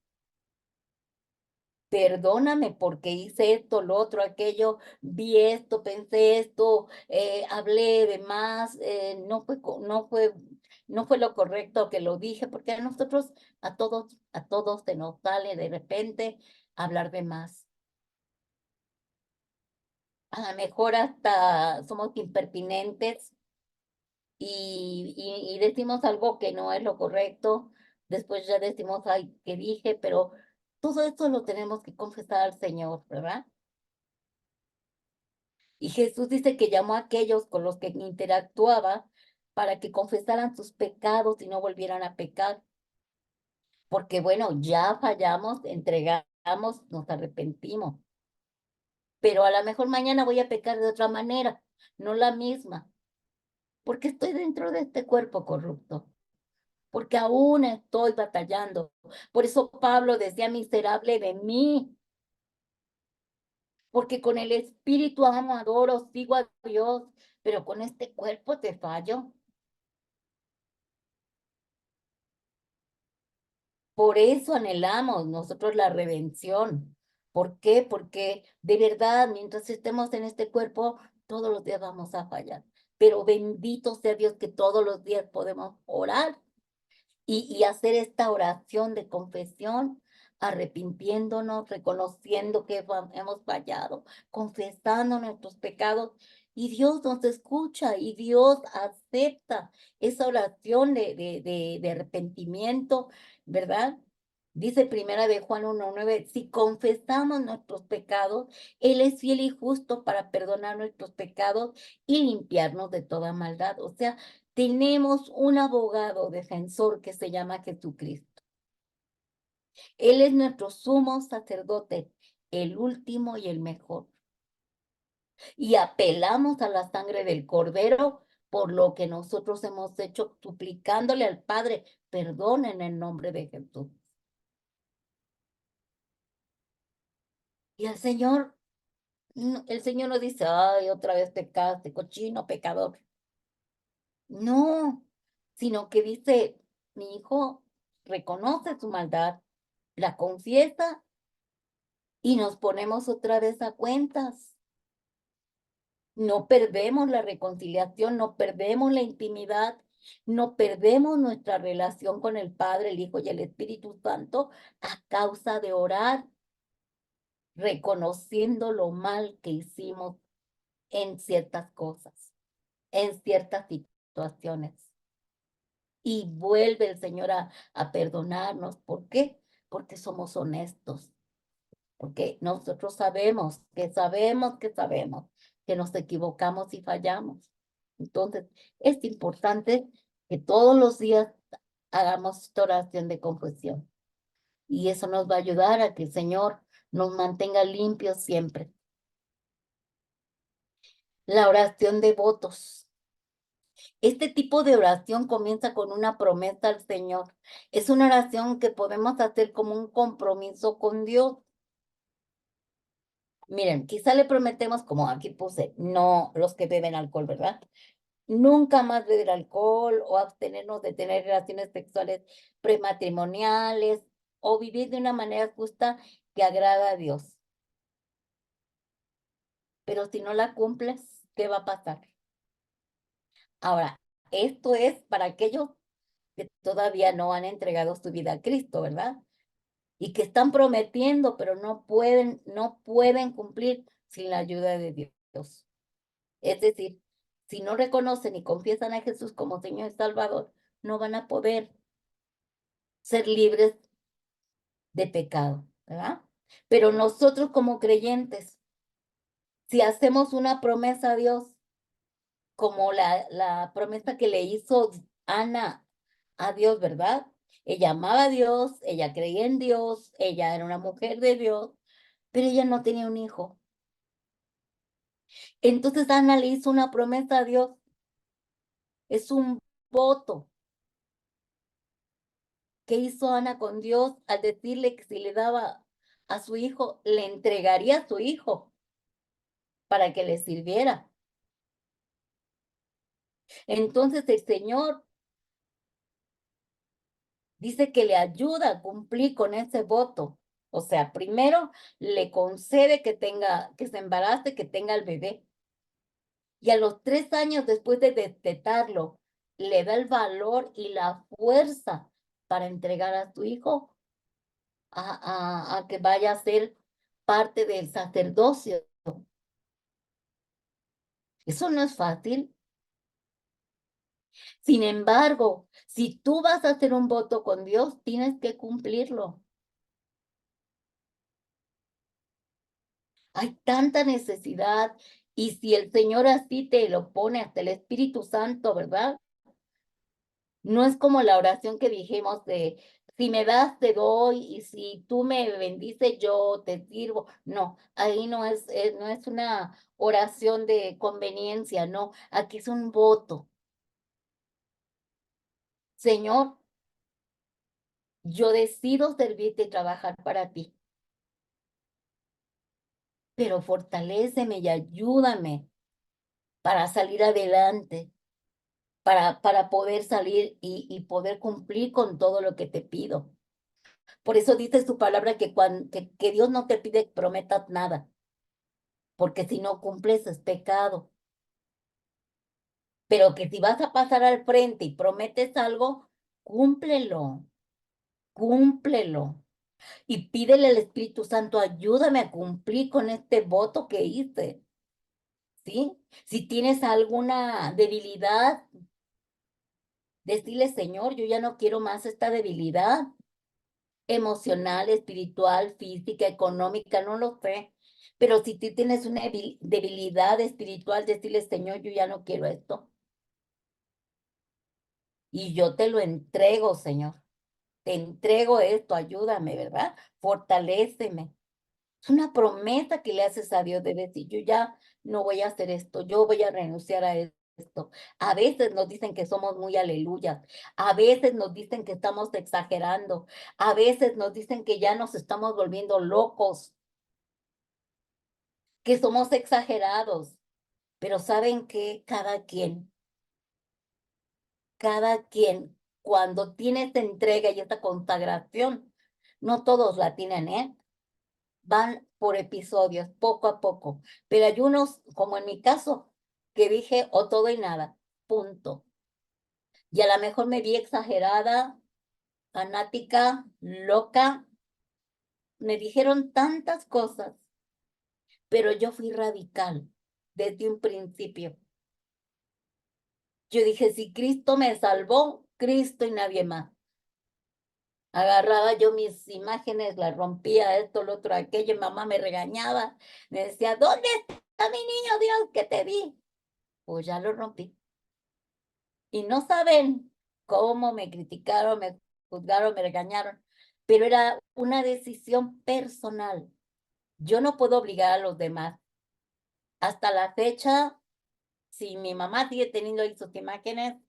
Perdóname porque hice esto, lo otro, aquello, vi esto, pensé esto, hablé de más, no fue lo correcto que lo dije, porque a nosotros, a todos se nos sale de repente hablar de más. A lo mejor hasta somos impertinentes y decimos algo que no es lo correcto, después ya decimos, ay, ¿qué dije? Pero todo esto lo tenemos que confesar al Señor, ¿verdad? Y Jesús dice que llamó a aquellos con los que interactuaba para que confesaran sus pecados y no volvieran a pecar. Porque bueno, ya fallamos, entregamos, nos arrepentimos. Pero a lo mejor mañana voy a pecar de otra manera, no la misma. Porque estoy dentro de este cuerpo corrupto. Porque aún estoy batallando. Por eso Pablo decía, miserable de mí. Porque con el espíritu amo, adoro, sigo a Dios, pero con este cuerpo te fallo. Por eso anhelamos nosotros la redención. ¿Por qué? Porque de verdad, mientras estemos en este cuerpo, todos los días vamos a fallar. Pero bendito sea Dios que todos los días podemos orar y hacer esta oración de confesión, arrepintiéndonos, reconociendo que hemos fallado, confesando nuestros pecados. Y Dios nos escucha y Dios acepta esa oración de arrepentimiento, ¿verdad? Dice primera de Juan 1:9, si confesamos nuestros pecados, Él es fiel y justo para perdonar nuestros pecados y limpiarnos de toda maldad. O sea, tenemos un abogado defensor que se llama Jesucristo. Él es nuestro sumo sacerdote, el último y el mejor. Y apelamos a la sangre del Cordero por lo que nosotros hemos hecho, suplicándole al Padre perdón en el nombre de Jesús. Y el Señor no dice, ay, otra vez pecaste, cochino, pecador. No, sino que dice, mi hijo reconoce su maldad, la confiesa y nos ponemos otra vez a cuentas. No perdemos la reconciliación, no perdemos la intimidad, no perdemos nuestra relación con el Padre, el Hijo y el Espíritu Santo a causa de orar, reconociendo lo mal que hicimos en ciertas cosas, en ciertas situaciones. Y vuelve el Señor a perdonarnos. ¿Por qué? Porque somos honestos. Porque nosotros sabemos que nos equivocamos y fallamos. Entonces, es importante que todos los días hagamos esta oración de confesión. Y eso nos va a ayudar a que el Señor nos mantenga limpios siempre. La oración de votos. Este tipo de oración comienza con una promesa al Señor. Es una oración que podemos hacer como un compromiso con Dios. Miren, quizá le prometemos, como aquí puse, no los que beben alcohol, ¿verdad? Nunca más beber alcohol o abstenernos de tener relaciones sexuales prematrimoniales o vivir de una manera justa que agrada a Dios. Pero si no la cumples, ¿qué va a pasar? Ahora, esto es para aquellos que todavía no han entregado su vida a Cristo, ¿verdad? Y que están prometiendo, pero no pueden cumplir sin la ayuda de Dios. Es decir, si no reconocen y confiesan a Jesús como Señor y Salvador, no van a poder ser libres de pecado, ¿verdad? Pero nosotros como creyentes, si hacemos una promesa a Dios, como la promesa que le hizo Ana a Dios, ¿verdad? Ella amaba a Dios, ella creía en Dios, ella era una mujer de Dios, pero ella no tenía un hijo. Entonces Ana le hizo una promesa a Dios. Es un voto que hizo Ana con Dios al decirle que si le daba a su hijo, le entregaría a su hijo para que le sirviera. Entonces el Señor dice que le ayuda a cumplir con ese voto. O sea, primero le concede que se embarace, que tenga el bebé. Y a los 3 años después de destetarlo, le da el valor y la fuerza para entregar a su hijo a que vaya a ser parte del sacerdocio. Eso no es fácil. Sin embargo, si tú vas a hacer un voto con Dios, tienes que cumplirlo. Hay tanta necesidad y si el Señor así te lo pone hasta el Espíritu Santo, ¿verdad? No es como la oración que dijimos de, si me das, te doy, y si tú me bendices, yo te sirvo. No, ahí no es una oración de conveniencia, no, aquí es un voto. Señor, yo decido servirte y trabajar para ti, pero fortaléceme y ayúdame para salir adelante, para poder salir y poder cumplir con todo lo que te pido. Por eso dice su palabra que Dios no te pide que prometas nada, porque si no cumples es pecado. Pero que si vas a pasar al frente y prometes algo, cúmplelo, cúmplelo. Y pídele al Espíritu Santo, ayúdame a cumplir con este voto que hice. ¿Sí? Si tienes alguna debilidad, decirle, Señor, yo ya no quiero más esta debilidad emocional, espiritual, física, económica, no lo sé. Pero si tú tienes una debilidad espiritual, decirle, Señor, yo ya no quiero esto. Y yo te lo entrego, Señor. Te entrego esto, ayúdame, ¿verdad? Fortaléceme. Es una promesa que le haces a Dios de decir, yo ya no voy a hacer esto, yo voy a renunciar a esto. A veces nos dicen que somos muy aleluyas, a veces nos dicen que estamos exagerando, a veces nos dicen que ya nos estamos volviendo locos, que somos exagerados, pero ¿saben qué? Cada quien, cuando tiene esta entrega y esta consagración, no todos la tienen, ¿eh? Van por episodios, poco a poco. Pero hay unos, como en mi caso, que dije o todo y nada, punto. Y a lo mejor me vi exagerada, fanática, loca. Me dijeron tantas cosas, pero yo fui radical desde un principio. Yo dije, si Cristo me salvó, Cristo y nadie más. Agarraba yo mis imágenes, las rompía, esto, lo otro, aquello, y mamá me regañaba. Me decía, ¿dónde está mi niño Dios que te vi? Pues ya lo rompí. Y no saben cómo me criticaron, me juzgaron, me regañaron, pero era una decisión personal. Yo no puedo obligar a los demás. Hasta la fecha, si mi mamá sigue teniendo ahí sus imágenes,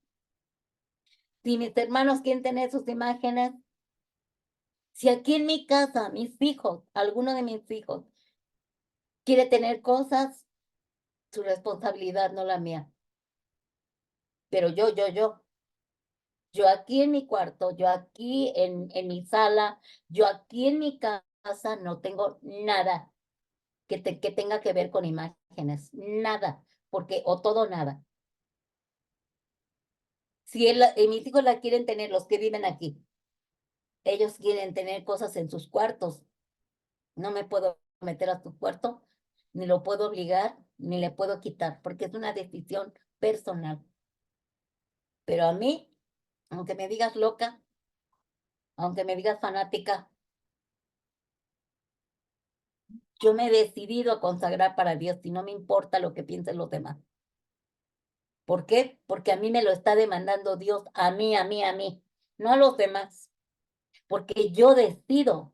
si mis hermanos quieren tener sus imágenes, si aquí en mi casa, mis hijos, alguno de mis hijos, quiere tener cosas, su responsabilidad, no la mía. Pero yo aquí en mi cuarto, yo aquí en mi sala, yo aquí en mi casa no tengo nada que tenga que ver con imágenes, nada, porque o todo o nada. Si mis hijos la quieren tener, los que viven aquí, ellos quieren tener cosas en sus cuartos, no me puedo meter a su cuarto, ni lo puedo obligar, ni le puedo quitar, porque es una decisión personal. Pero a mí, aunque me digas loca, aunque me digas fanática, yo me he decidido a consagrar para Dios y no me importa lo que piensen los demás. ¿Por qué? Porque a mí me lo está demandando Dios, a mí, no a los demás. Porque yo decido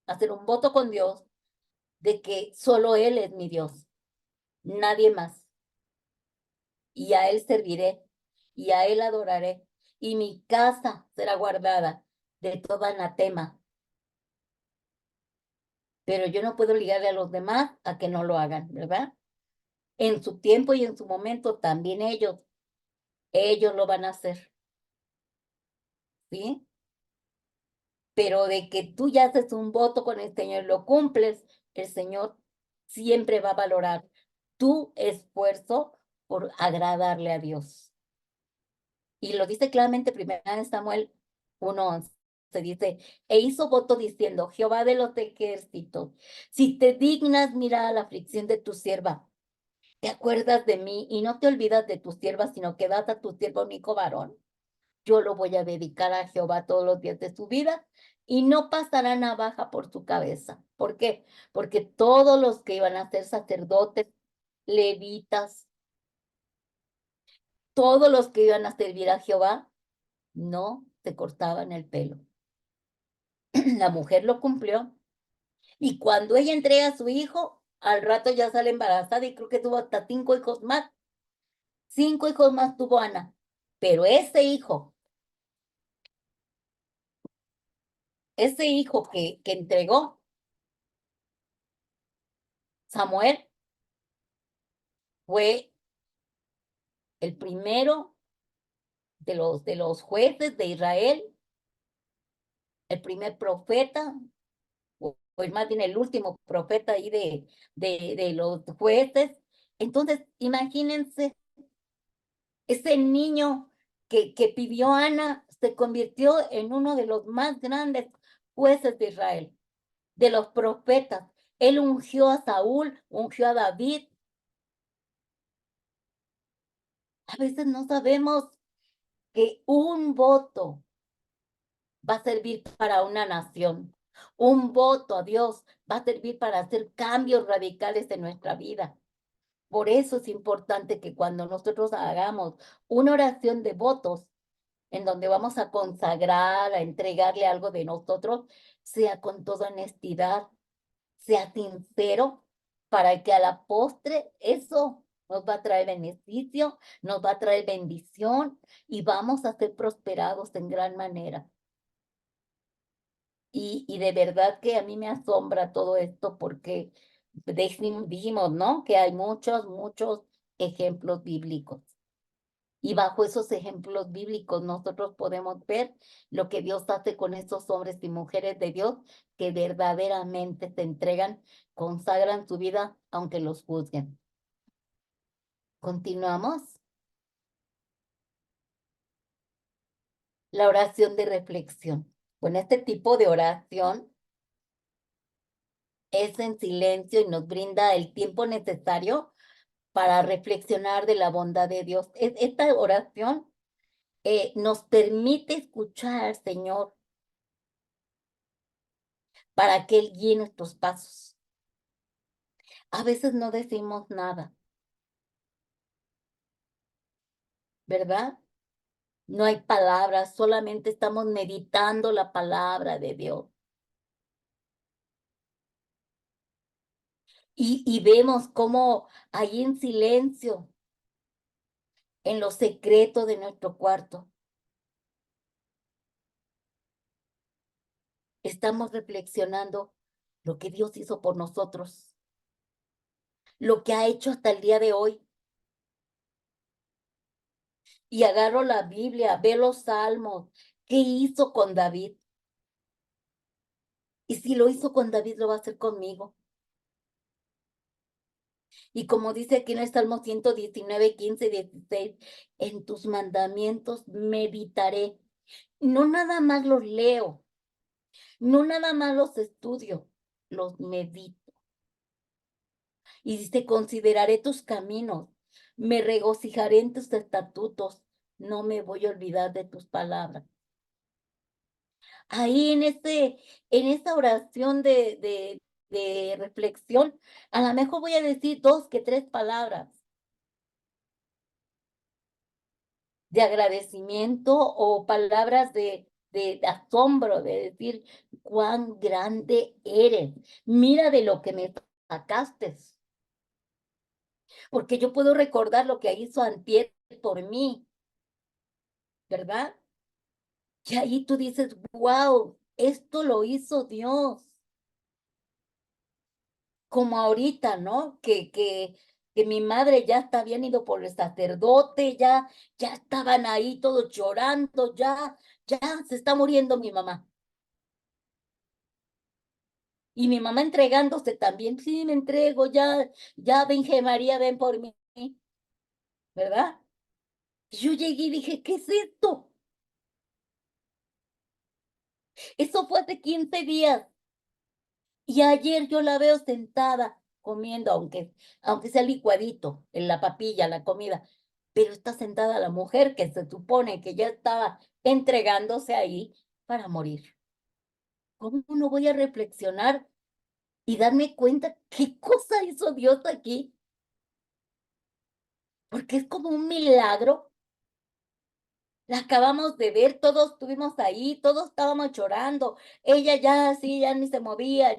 hacer un voto con Dios de que solo Él es mi Dios, nadie más. Y a Él serviré, y a Él adoraré, y mi casa será guardada de todo anatema. Pero yo no puedo obligarle a los demás a que no lo hagan, ¿verdad? En su tiempo y en su momento también ellos lo van a hacer, ¿sí? Pero de que tú ya haces un voto con el Señor y lo cumples, el Señor siempre va a valorar tu esfuerzo por agradarle a Dios. Y lo dice claramente primero en Samuel 1:11. Se dice, e hizo voto diciendo, Jehová de los ejércitos, si te dignas mirar a la aflicción de tu sierva, te acuerdas de mí y no te olvidas de tu sierva, sino que das a tu siervo un hijo varón, yo lo voy a dedicar a Jehová todos los días de su vida y no pasará navaja por su cabeza. ¿Por qué? Porque todos los que iban a ser sacerdotes, levitas, todos los que iban a servir a Jehová, no se cortaban el pelo. La mujer lo cumplió y cuando ella entrega a su hijo, al rato ya sale embarazada y creo que tuvo hasta 5 hijos más. 5 hijos más tuvo Ana, pero ese hijo que entregó Samuel fue el primero de los jueces de Israel, el primer profeta, o más bien el último profeta ahí de los jueces. Entonces, imagínense, ese niño que pidió Ana se convirtió en uno de los más grandes jueces de Israel, de los profetas. Él ungió a Saúl, ungió a David. A veces no sabemos que un voto va a servir para una nación. Un voto a Dios va a servir para hacer cambios radicales en nuestra vida. Por eso es importante que cuando nosotros hagamos una oración de votos, en donde vamos a consagrar, a entregarle algo de nosotros, sea con toda honestidad, sea sincero, para que a la postre eso nos va a traer beneficio, nos va a traer bendición y vamos a ser prosperados en gran manera. Y de verdad que a mí me asombra todo esto porque dijimos, ¿no? Que hay muchos ejemplos bíblicos. Y bajo esos ejemplos bíblicos nosotros podemos ver lo que Dios hace con esos hombres y mujeres de Dios que verdaderamente se entregan, consagran su vida aunque los juzguen. Continuamos. La oración de reflexión. Con este tipo de oración es en silencio y nos brinda el tiempo necesario para reflexionar de la bondad de Dios. Esta oración nos permite escuchar, Señor, para que Él guíe nuestros pasos. A veces no decimos nada, ¿verdad? No hay palabras, solamente estamos meditando la palabra de Dios. Y vemos cómo ahí en silencio, en lo secreto de nuestro cuarto, estamos reflexionando lo que Dios hizo por nosotros, lo que ha hecho hasta el día de hoy. Y agarro la Biblia, veo los salmos, ¿qué hizo con David? Y si lo hizo con David, lo va a hacer conmigo. Y como dice aquí en el Salmo 119, 15, 16, en tus mandamientos meditaré. No nada más los leo, no nada más los estudio, los medito. Y dice, consideraré tus caminos, me regocijaré en tus estatutos, no me voy a olvidar de tus palabras. Ahí en esa oración de reflexión, a lo mejor voy a decir 2 que 3 palabras de agradecimiento o palabras de asombro, de decir, cuán grande eres, mira de lo que me sacaste. Porque yo puedo recordar lo que hizo antier por mí, ¿verdad? Y ahí tú dices, wow, esto lo hizo Dios. Como ahorita, ¿no? Que mi madre ya habían ido por el sacerdote, ya estaban ahí todos llorando, ya se está muriendo mi mamá. Y mi mamá entregándose también, sí, me entrego, ya Virgen María, ven por mí, ¿verdad? Y yo llegué y dije, ¿qué es esto? Eso fue hace 15 días. Y ayer yo la veo sentada comiendo, aunque sea licuadito en la papilla, la comida, pero está sentada la mujer que se supone que ya estaba entregándose ahí para morir. ¿Cómo no voy a reflexionar y darme cuenta qué cosa hizo Dios aquí? Porque es como un milagro. La acabamos de ver, todos estuvimos ahí, todos estábamos llorando. Ella ya así, ya ni se movía,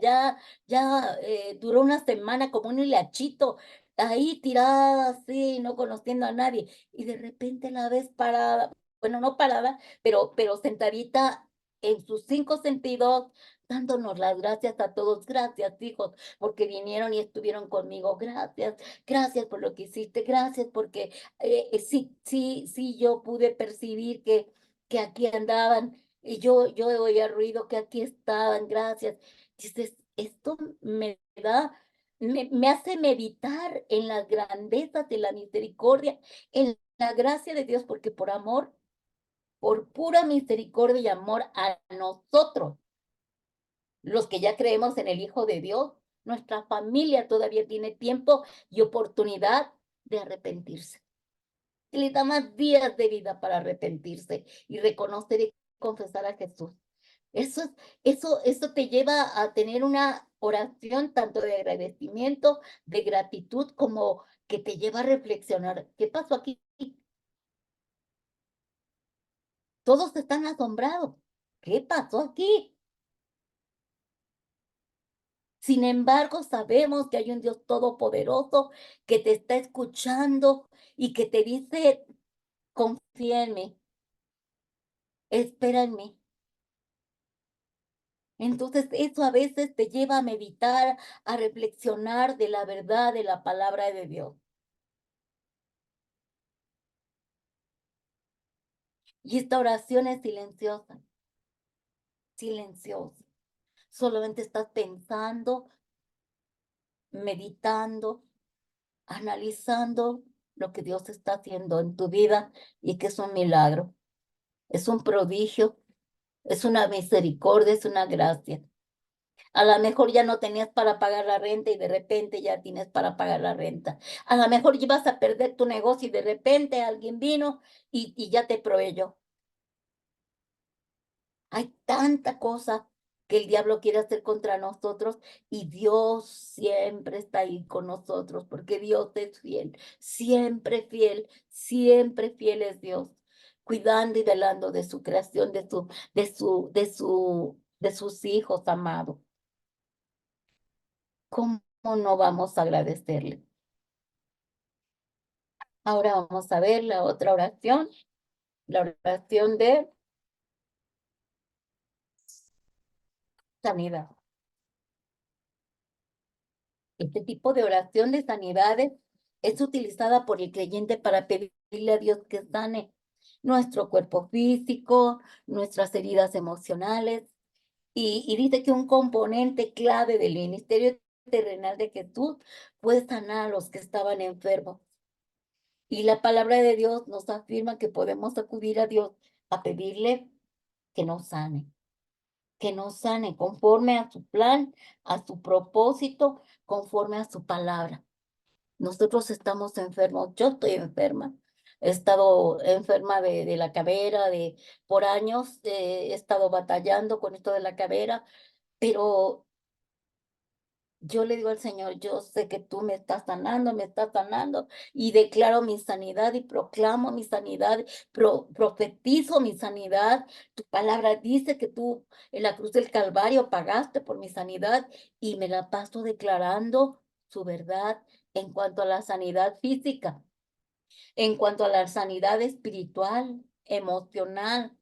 duró una semana como un hilachito, ahí tirada así, no conociendo a nadie. Y de repente la ves parada, bueno, no parada, pero sentadita en sus 5 sentidos, dándonos las gracias a todos. Gracias, hijos, porque vinieron y estuvieron conmigo. Gracias por lo que hiciste, gracias porque sí, yo pude percibir que aquí andaban, y yo oía ruido, que aquí estaban, gracias. Dices, esto me hace meditar en las grandezas de la misericordia, en la gracia de Dios, porque por amor, por pura misericordia y amor a nosotros, los que ya creemos en el Hijo de Dios, nuestra familia todavía tiene tiempo y oportunidad de arrepentirse. Y le da más días de vida para arrepentirse y reconocer y confesar a Jesús. Eso te lleva a tener una oración tanto de agradecimiento, de gratitud, como que te lleva a reflexionar. ¿Qué pasó aquí? Todos están asombrados. ¿Qué pasó aquí? Sin embargo, sabemos que hay un Dios todopoderoso que te está escuchando y que te dice, confía en mí, espera en mí. Entonces, eso a veces te lleva a meditar, a reflexionar de la verdad de la palabra de Dios. Y esta oración es silenciosa, silenciosa. Solamente estás pensando, meditando, analizando lo que Dios está haciendo en tu vida y que es un milagro, es un prodigio, es una misericordia, es una gracia. A lo mejor ya no tenías para pagar la renta y de repente ya tienes para pagar la renta. A lo mejor ibas a perder tu negocio y de repente alguien vino y ya te proveyó. Hay tanta cosa que el diablo quiere hacer contra nosotros y Dios siempre está ahí con nosotros porque Dios es fiel, siempre fiel es Dios, cuidando y velando de su creación, de sus hijos amados. ¿Cómo no vamos a agradecerle? Ahora vamos a ver la otra oración, la oración de sanidad. Este tipo de oración de sanidades es utilizada por el creyente para pedirle a Dios que sane nuestro cuerpo físico, nuestras heridas emocionales, y dice que un componente clave del ministerio terrenal de Jesús fue sanar a los que estaban enfermos. Y la palabra de Dios nos afirma que podemos acudir a Dios a pedirle que nos sane conforme a su plan, a su propósito, conforme a su palabra. Nosotros estamos enfermos, yo estoy enferma. He estado enferma de la cadera, por años he estado batallando con esto de la cadera, pero yo le digo al Señor, yo sé que tú me estás sanando, y declaro mi sanidad y proclamo mi sanidad, profetizo mi sanidad. Tu palabra dice que tú en la cruz del Calvario pagaste por mi sanidad y me la paso declarando su verdad en cuanto a la sanidad física, en cuanto a la sanidad espiritual, emocional.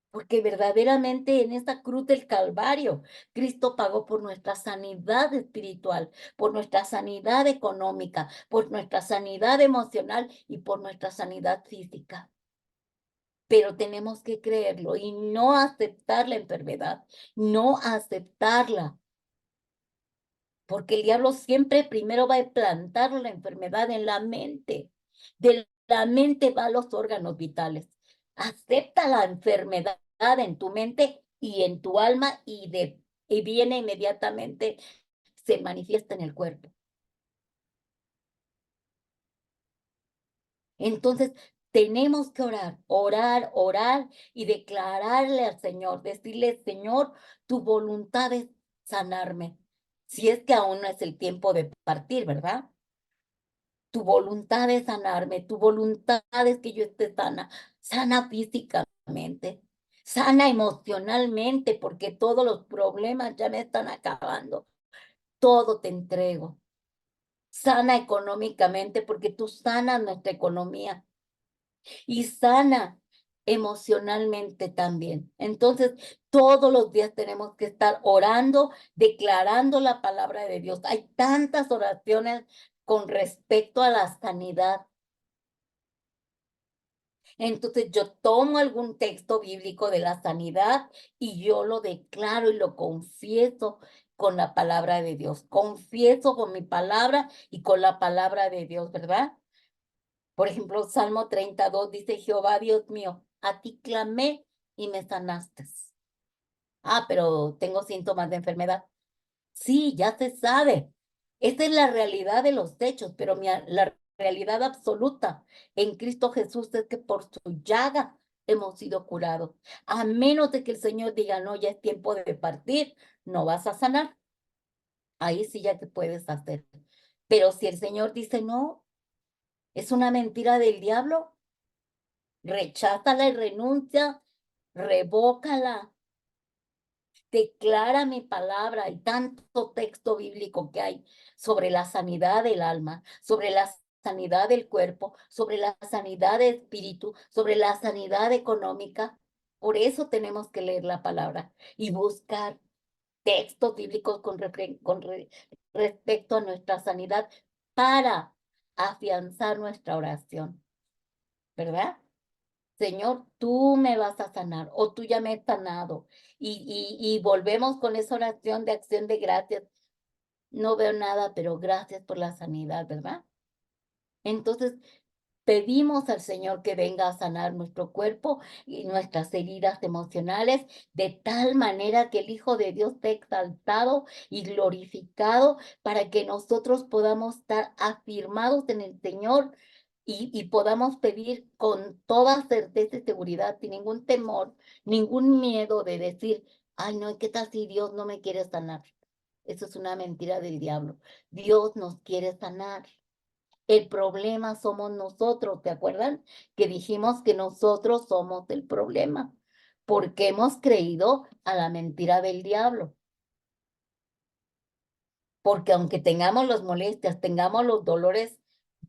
Porque verdaderamente en esta cruz del Calvario, Cristo pagó por nuestra sanidad espiritual, por nuestra sanidad económica, por nuestra sanidad emocional y por nuestra sanidad física. Pero tenemos que creerlo y no aceptar la enfermedad, no aceptarla. Porque el diablo siempre primero va a plantar la enfermedad en la mente. De la mente va a los órganos vitales. Acepta la enfermedad en tu mente y en tu alma y viene inmediatamente, se manifiesta en el cuerpo. Entonces, tenemos que orar y declararle al Señor, decirle, Señor, tu voluntad es sanarme. Si es que aún no es el tiempo de partir, ¿verdad? Tu voluntad es sanarme, tu voluntad es que yo esté sana físicamente, sana emocionalmente, porque todos los problemas ya me están acabando. Todo te entrego. Sana económicamente, porque tú sanas nuestra economía y sana emocionalmente también. Entonces, todos los días tenemos que estar orando, declarando la palabra de Dios. Hay tantas oraciones con respecto a la sanidad. Entonces yo tomo algún texto bíblico de la sanidad y yo lo declaro y lo confieso con la palabra de Dios. Confieso con mi palabra y con la palabra de Dios, ¿verdad? Por ejemplo, Salmo 32 dice, Jehová Dios mío, a ti clamé y me sanaste. Ah, pero tengo síntomas de enfermedad. Sí, ya se sabe. Esa es la realidad de los hechos, pero la realidad absoluta en Cristo Jesús es que por su llaga hemos sido curados. A menos de que el Señor diga, no, ya es tiempo de partir, no vas a sanar. Ahí sí ya te puedes hacer. Pero si el Señor dice, no, es una mentira del diablo, recházala y renuncia, revócala. Declara mi palabra. Y tanto texto bíblico que hay sobre la sanidad del alma, sobre la sanidad del cuerpo, sobre la sanidad de espíritu, sobre la sanidad económica. Por eso tenemos que leer la palabra y buscar textos bíblicos respecto a nuestra sanidad para afianzar nuestra oración, ¿verdad? Señor, tú me vas a sanar o tú ya me has sanado. Y volvemos con esa oración de acción de gracias. No veo nada, pero gracias por la sanidad, ¿verdad? Entonces, pedimos al Señor que venga a sanar nuestro cuerpo y nuestras heridas emocionales de tal manera que el Hijo de Dios esté exaltado y glorificado para que nosotros podamos estar afirmados en el Señor y podamos pedir con toda certeza y seguridad, sin ningún temor, ningún miedo de decir, ay, no, ¿qué tal si Dios no me quiere sanar? Eso es una mentira del diablo. Dios nos quiere sanar. El problema somos nosotros, ¿te acuerdan? Que dijimos que nosotros somos el problema, porque hemos creído a la mentira del diablo. Porque aunque tengamos las molestias, tengamos los dolores,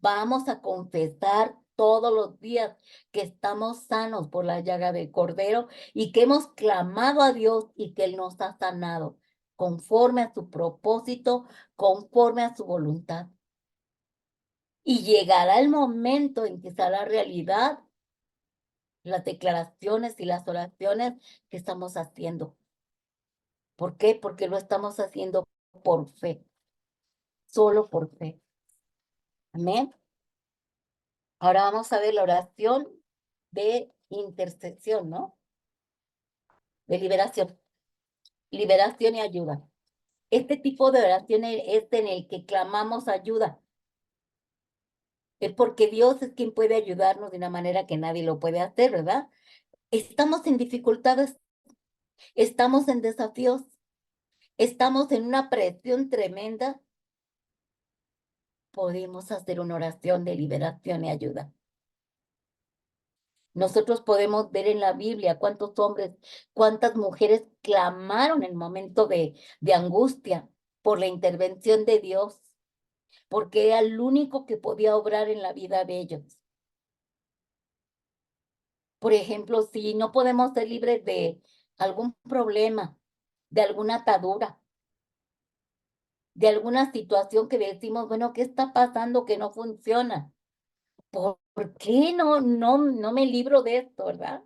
vamos a confesar todos los días que estamos sanos por la llaga del Cordero y que hemos clamado a Dios y que Él nos ha sanado conforme a su propósito, conforme a su voluntad. Y llegará el momento en que será realidad las declaraciones y las oraciones que estamos haciendo. ¿Por qué? Porque lo estamos haciendo por fe, solo por fe. Amén. Ahora vamos a ver la oración de intercesión, ¿no? De liberación. Liberación y ayuda. Este tipo de oración es en el que clamamos ayuda. Es porque Dios es quien puede ayudarnos de una manera que nadie lo puede hacer, ¿verdad? Estamos en dificultades, estamos en desafíos, estamos en una presión tremenda. Podemos hacer una oración de liberación y ayuda. Nosotros podemos ver en la Biblia cuántos hombres, cuántas mujeres clamaron en el momento de angustia por la intervención de Dios, porque era el único que podía obrar en la vida de ellos. Por ejemplo, si no podemos ser libres de algún problema, de alguna atadura, de alguna situación que decimos, bueno, ¿qué está pasando que no funciona? ¿Por qué no me libro de esto, verdad?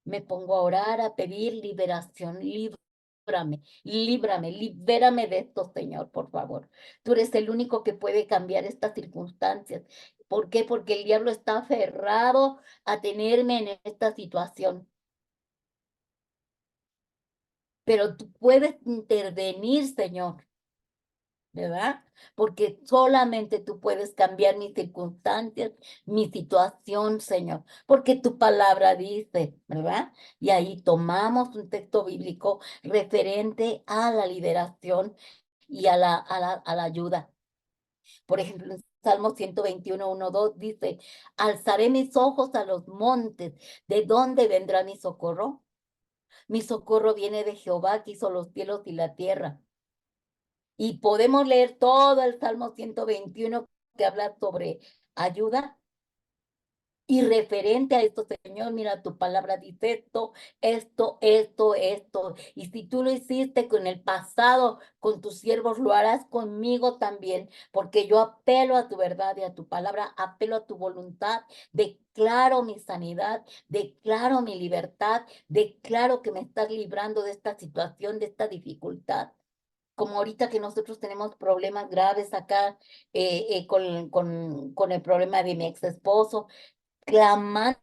Me pongo a orar, a pedir liberación, líbrame, libérame de esto, Señor, por favor. Tú eres el único que puede cambiar estas circunstancias. ¿Por qué? Porque el diablo está aferrado a tenerme en esta situación. Pero tú puedes intervenir, Señor, ¿verdad? Porque solamente tú puedes cambiar mis circunstancias, mi situación, Señor, porque tu palabra dice, ¿verdad? Y ahí tomamos un texto bíblico referente a la liberación y a la ayuda. Por ejemplo, en Salmo 121, 1, 2 dice, alzaré mis ojos a los montes, ¿de dónde vendrá mi socorro? Mi socorro viene de Jehová, que hizo los cielos y la tierra. Y podemos leer todo el Salmo 121 que habla sobre ayuda. Y referente a esto, Señor, mira, tu palabra dice esto. Y si tú lo hiciste con el pasado, con tus siervos, lo harás conmigo también, porque yo apelo a tu verdad y a tu palabra, apelo a tu voluntad, declaro mi sanidad, declaro mi libertad, declaro que me estás librando de esta situación, de esta dificultad. Como ahorita que nosotros tenemos problemas graves acá con el problema de mi ex esposo, clamando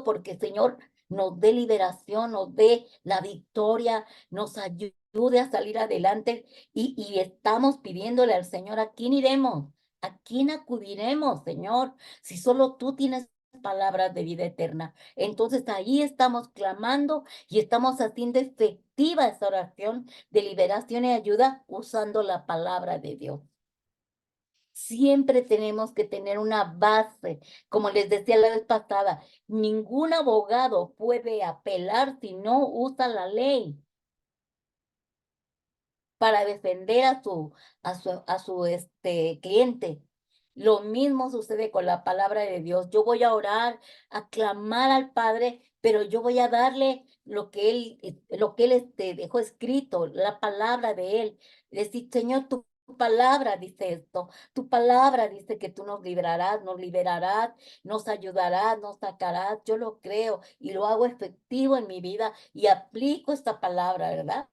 porque Señor nos dé liberación, nos dé la victoria, nos ayude a salir adelante y estamos pidiéndole al Señor, ¿a quién iremos? ¿A quién acudiremos, Señor? Si solo tú tienes palabras de vida eterna. Entonces ahí estamos clamando y estamos haciendo efectiva esa oración de liberación y ayuda usando la palabra de Dios. Siempre tenemos que tener una base. Como les decía la vez pasada, ningún abogado puede apelar si no usa la ley para defender a su cliente. Lo mismo sucede con la palabra de Dios. Yo voy a orar, a clamar al Padre, pero yo voy a darle lo que él dejó escrito, la palabra de él. Decir, Señor, tu palabra dice esto, tu palabra dice que tú nos librarás, nos liberarás, nos ayudarás, nos sacarás. Yo lo creo y lo hago efectivo en mi vida y aplico esta palabra, ¿verdad?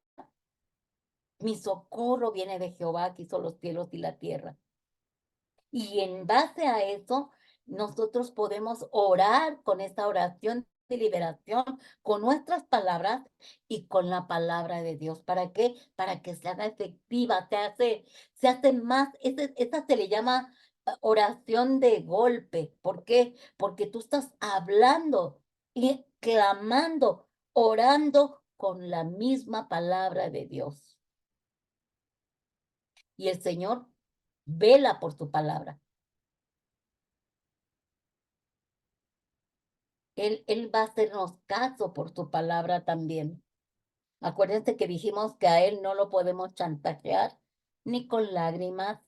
Mi socorro viene de Jehová, que hizo los cielos y la tierra. Y en base a eso, nosotros podemos orar con esta oración de liberación, con nuestras palabras y con la palabra de Dios. ¿Para qué? Para que se haga efectiva, se hace más, esa se le llama oración de golpe. ¿Por qué? Porque tú estás hablando y clamando, orando con la misma palabra de Dios. Y el Señor vela por su palabra. Él va a hacernos caso por su palabra también. Acuérdense que dijimos que a Él no lo podemos chantajear, ni con lágrimas,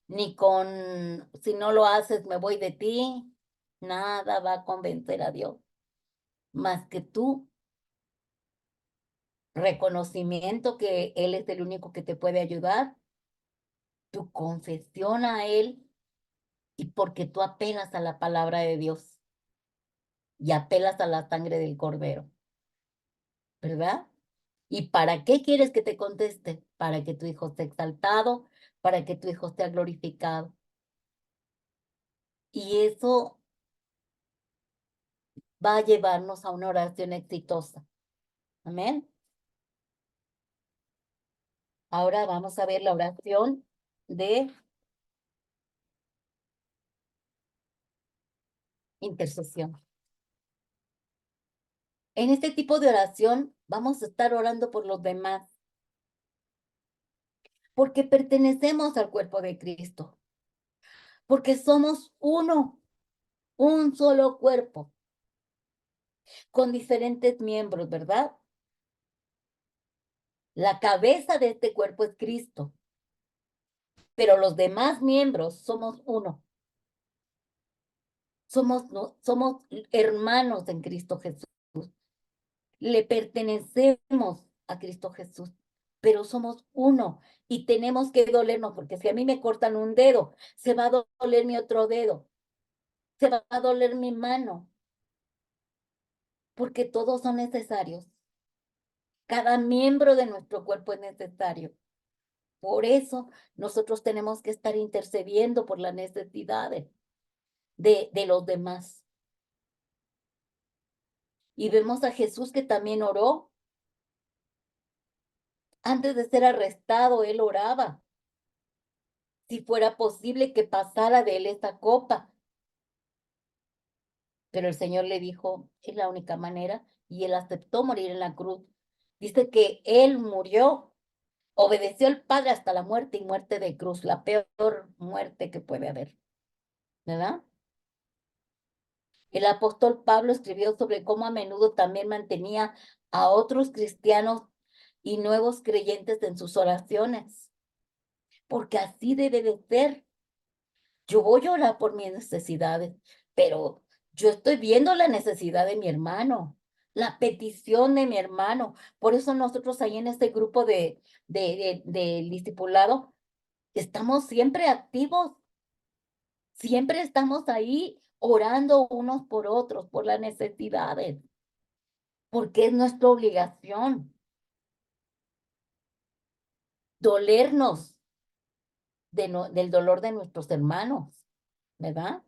ni con, si no lo haces, me voy de ti. Nada va a convencer a Dios, más que tu reconocimiento que Él es el único que te puede ayudar, tu confesión a Él, y porque tú apelas a la palabra de Dios y apelas a la sangre del Cordero, ¿verdad? ¿Y para qué quieres que te conteste? Para que tu hijo esté exaltado, para que tu hijo esté glorificado. Y eso va a llevarnos a una oración exitosa. Amén. Ahora vamos a ver la oración de intercesión. En este tipo de oración vamos a estar orando por los demás, porque pertenecemos al cuerpo de Cristo, porque somos uno, un solo cuerpo, con diferentes miembros, ¿verdad? La cabeza de este cuerpo es Cristo, pero los demás miembros somos uno. Somos hermanos en Cristo Jesús. Le pertenecemos a Cristo Jesús, pero somos uno y tenemos que dolernos, porque si a mí me cortan un dedo, se va a doler mi otro dedo, se va a doler mi mano, porque todos son necesarios. Cada miembro de nuestro cuerpo es necesario. Por eso nosotros tenemos que estar intercediendo por las necesidades de los demás. Y vemos a Jesús que también oró. Antes de ser arrestado, él oraba. Si fuera posible que pasara de él esta copa. Pero el Señor le dijo, es la única manera, y él aceptó morir en la cruz. Dice que él murió, obedeció al Padre hasta la muerte y muerte de cruz, la peor muerte que puede haber, ¿verdad? El apóstol Pablo escribió sobre cómo a menudo también mantenía a otros cristianos y nuevos creyentes en sus oraciones, porque así debe de ser. Yo voy a orar por mis necesidades, pero yo estoy viendo la necesidad de mi hermano, la petición de mi hermano. Por eso nosotros ahí en este grupo del discipulado estamos siempre activos, siempre estamos ahí orando unos por otros, por las necesidades, porque es nuestra obligación dolernos del dolor de nuestros hermanos, ¿verdad?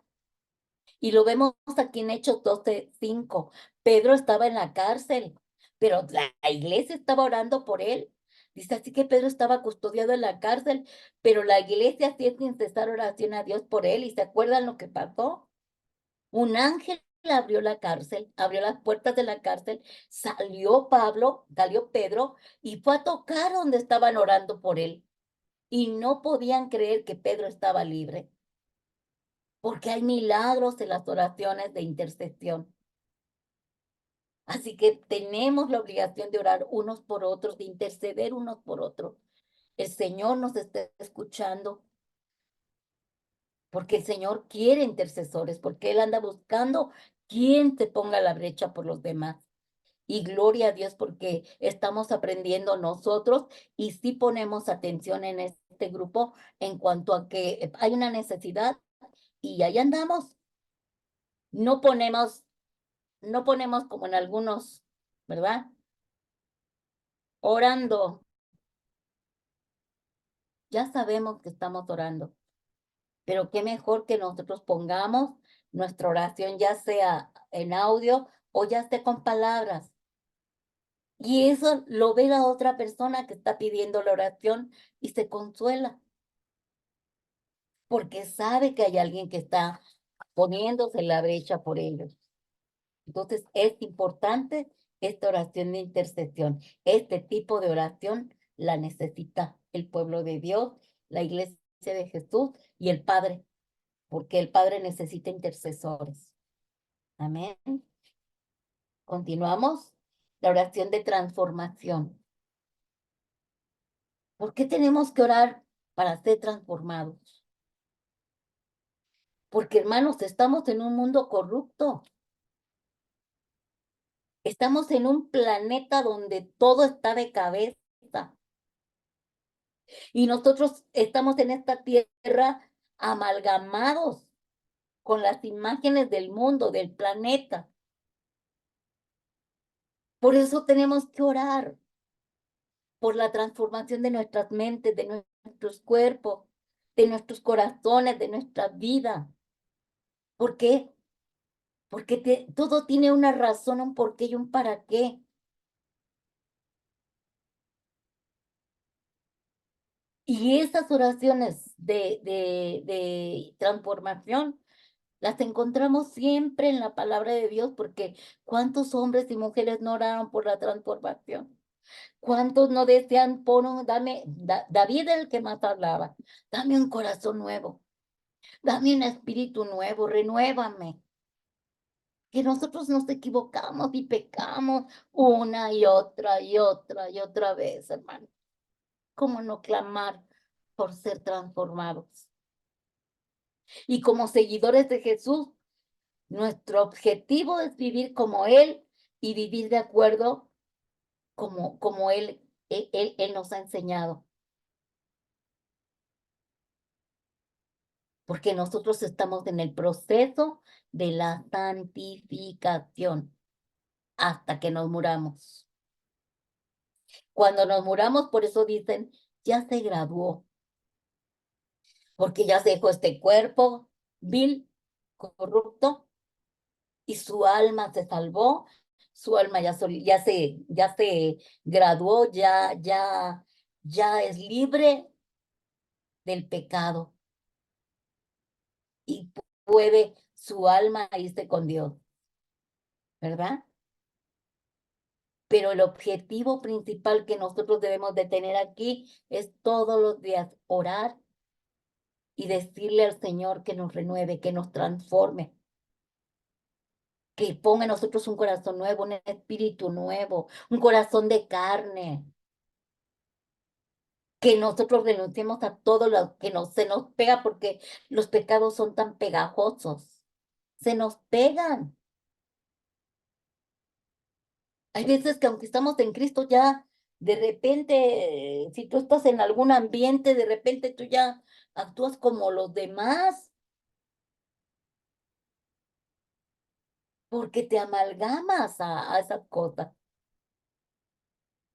Y lo vemos aquí en Hechos 12:5. Pedro estaba en la cárcel, pero la iglesia estaba orando por él. Dice así que Pedro estaba custodiado en la cárcel, pero la iglesia hacía sin cesar oración a Dios por él. ¿Y se acuerdan lo que pasó? Un ángel abrió la cárcel, abrió las puertas de la cárcel, salió Pedro y fue a tocar donde estaban orando por él. Y no podían creer que Pedro estaba libre, porque hay milagros en las oraciones de intercesión. Así que tenemos la obligación de orar unos por otros, de interceder unos por otros. El Señor nos está escuchando, porque el Señor quiere intercesores, porque Él anda buscando quien se ponga a la brecha por los demás. Y gloria a Dios porque estamos aprendiendo nosotros y sí ponemos atención en este grupo en cuanto a que hay una necesidad y ahí andamos. No ponemos como en algunos, ¿verdad? Orando. Ya sabemos que estamos orando, pero qué mejor que nosotros pongamos nuestra oración, ya sea en audio o ya sea con palabras. Y eso lo ve la otra persona que está pidiendo la oración y se consuela, porque sabe que hay alguien que está poniéndose en la brecha por ellos. Entonces es importante esta oración de intercesión. Este tipo de oración la necesita el pueblo de Dios, la iglesia de Jesús y el Padre, porque el Padre necesita intercesores. Amén. Continuamos. La oración de transformación. ¿Por qué tenemos que orar para ser transformados? Porque, hermanos, estamos en un mundo corrupto. Estamos en un planeta donde todo está de cabeza. Y nosotros estamos en esta tierra amalgamados con las imágenes del mundo, del planeta. Por eso tenemos que orar. por la transformación de nuestras mentes, de nuestros cuerpos, de nuestros corazones, de nuestra vida. ¿Por qué? Porque todo tiene una razón, un porqué y un para qué. Y esas oraciones de transformación las encontramos siempre en la palabra de Dios, porque ¿cuántos hombres y mujeres no oraron por la transformación? ¿Cuántos no desean David era el que más hablaba, dame un corazón nuevo, dame un espíritu nuevo, renuévame? Que nosotros nos equivocamos y pecamos una y otra vez, hermano. ¿Cómo no clamar por ser transformados? Y como seguidores de Jesús, nuestro objetivo es vivir como Él y vivir de acuerdo como Él nos ha enseñado. Porque nosotros estamos en el proceso de la santificación hasta que nos muramos. Cuando nos muramos, por eso dicen, ya se graduó, porque ya se dejó este cuerpo vil, corrupto, y su alma se salvó, su alma ya se graduó, ya es libre del pecado y puede su alma irse con Dios, ¿verdad? Pero el objetivo principal que nosotros debemos de tener aquí es todos los días orar y decirle al Señor que nos renueve, que nos transforme, que ponga en nosotros un corazón nuevo, un espíritu nuevo, un corazón de carne, que nosotros renunciemos a todo lo que se nos pega, porque los pecados son tan pegajosos, se nos pegan. Hay veces que aunque estamos en Cristo ya, de repente, si tú estás en algún ambiente, de repente tú ya actúas como los demás, porque te amalgamas a esas cosas.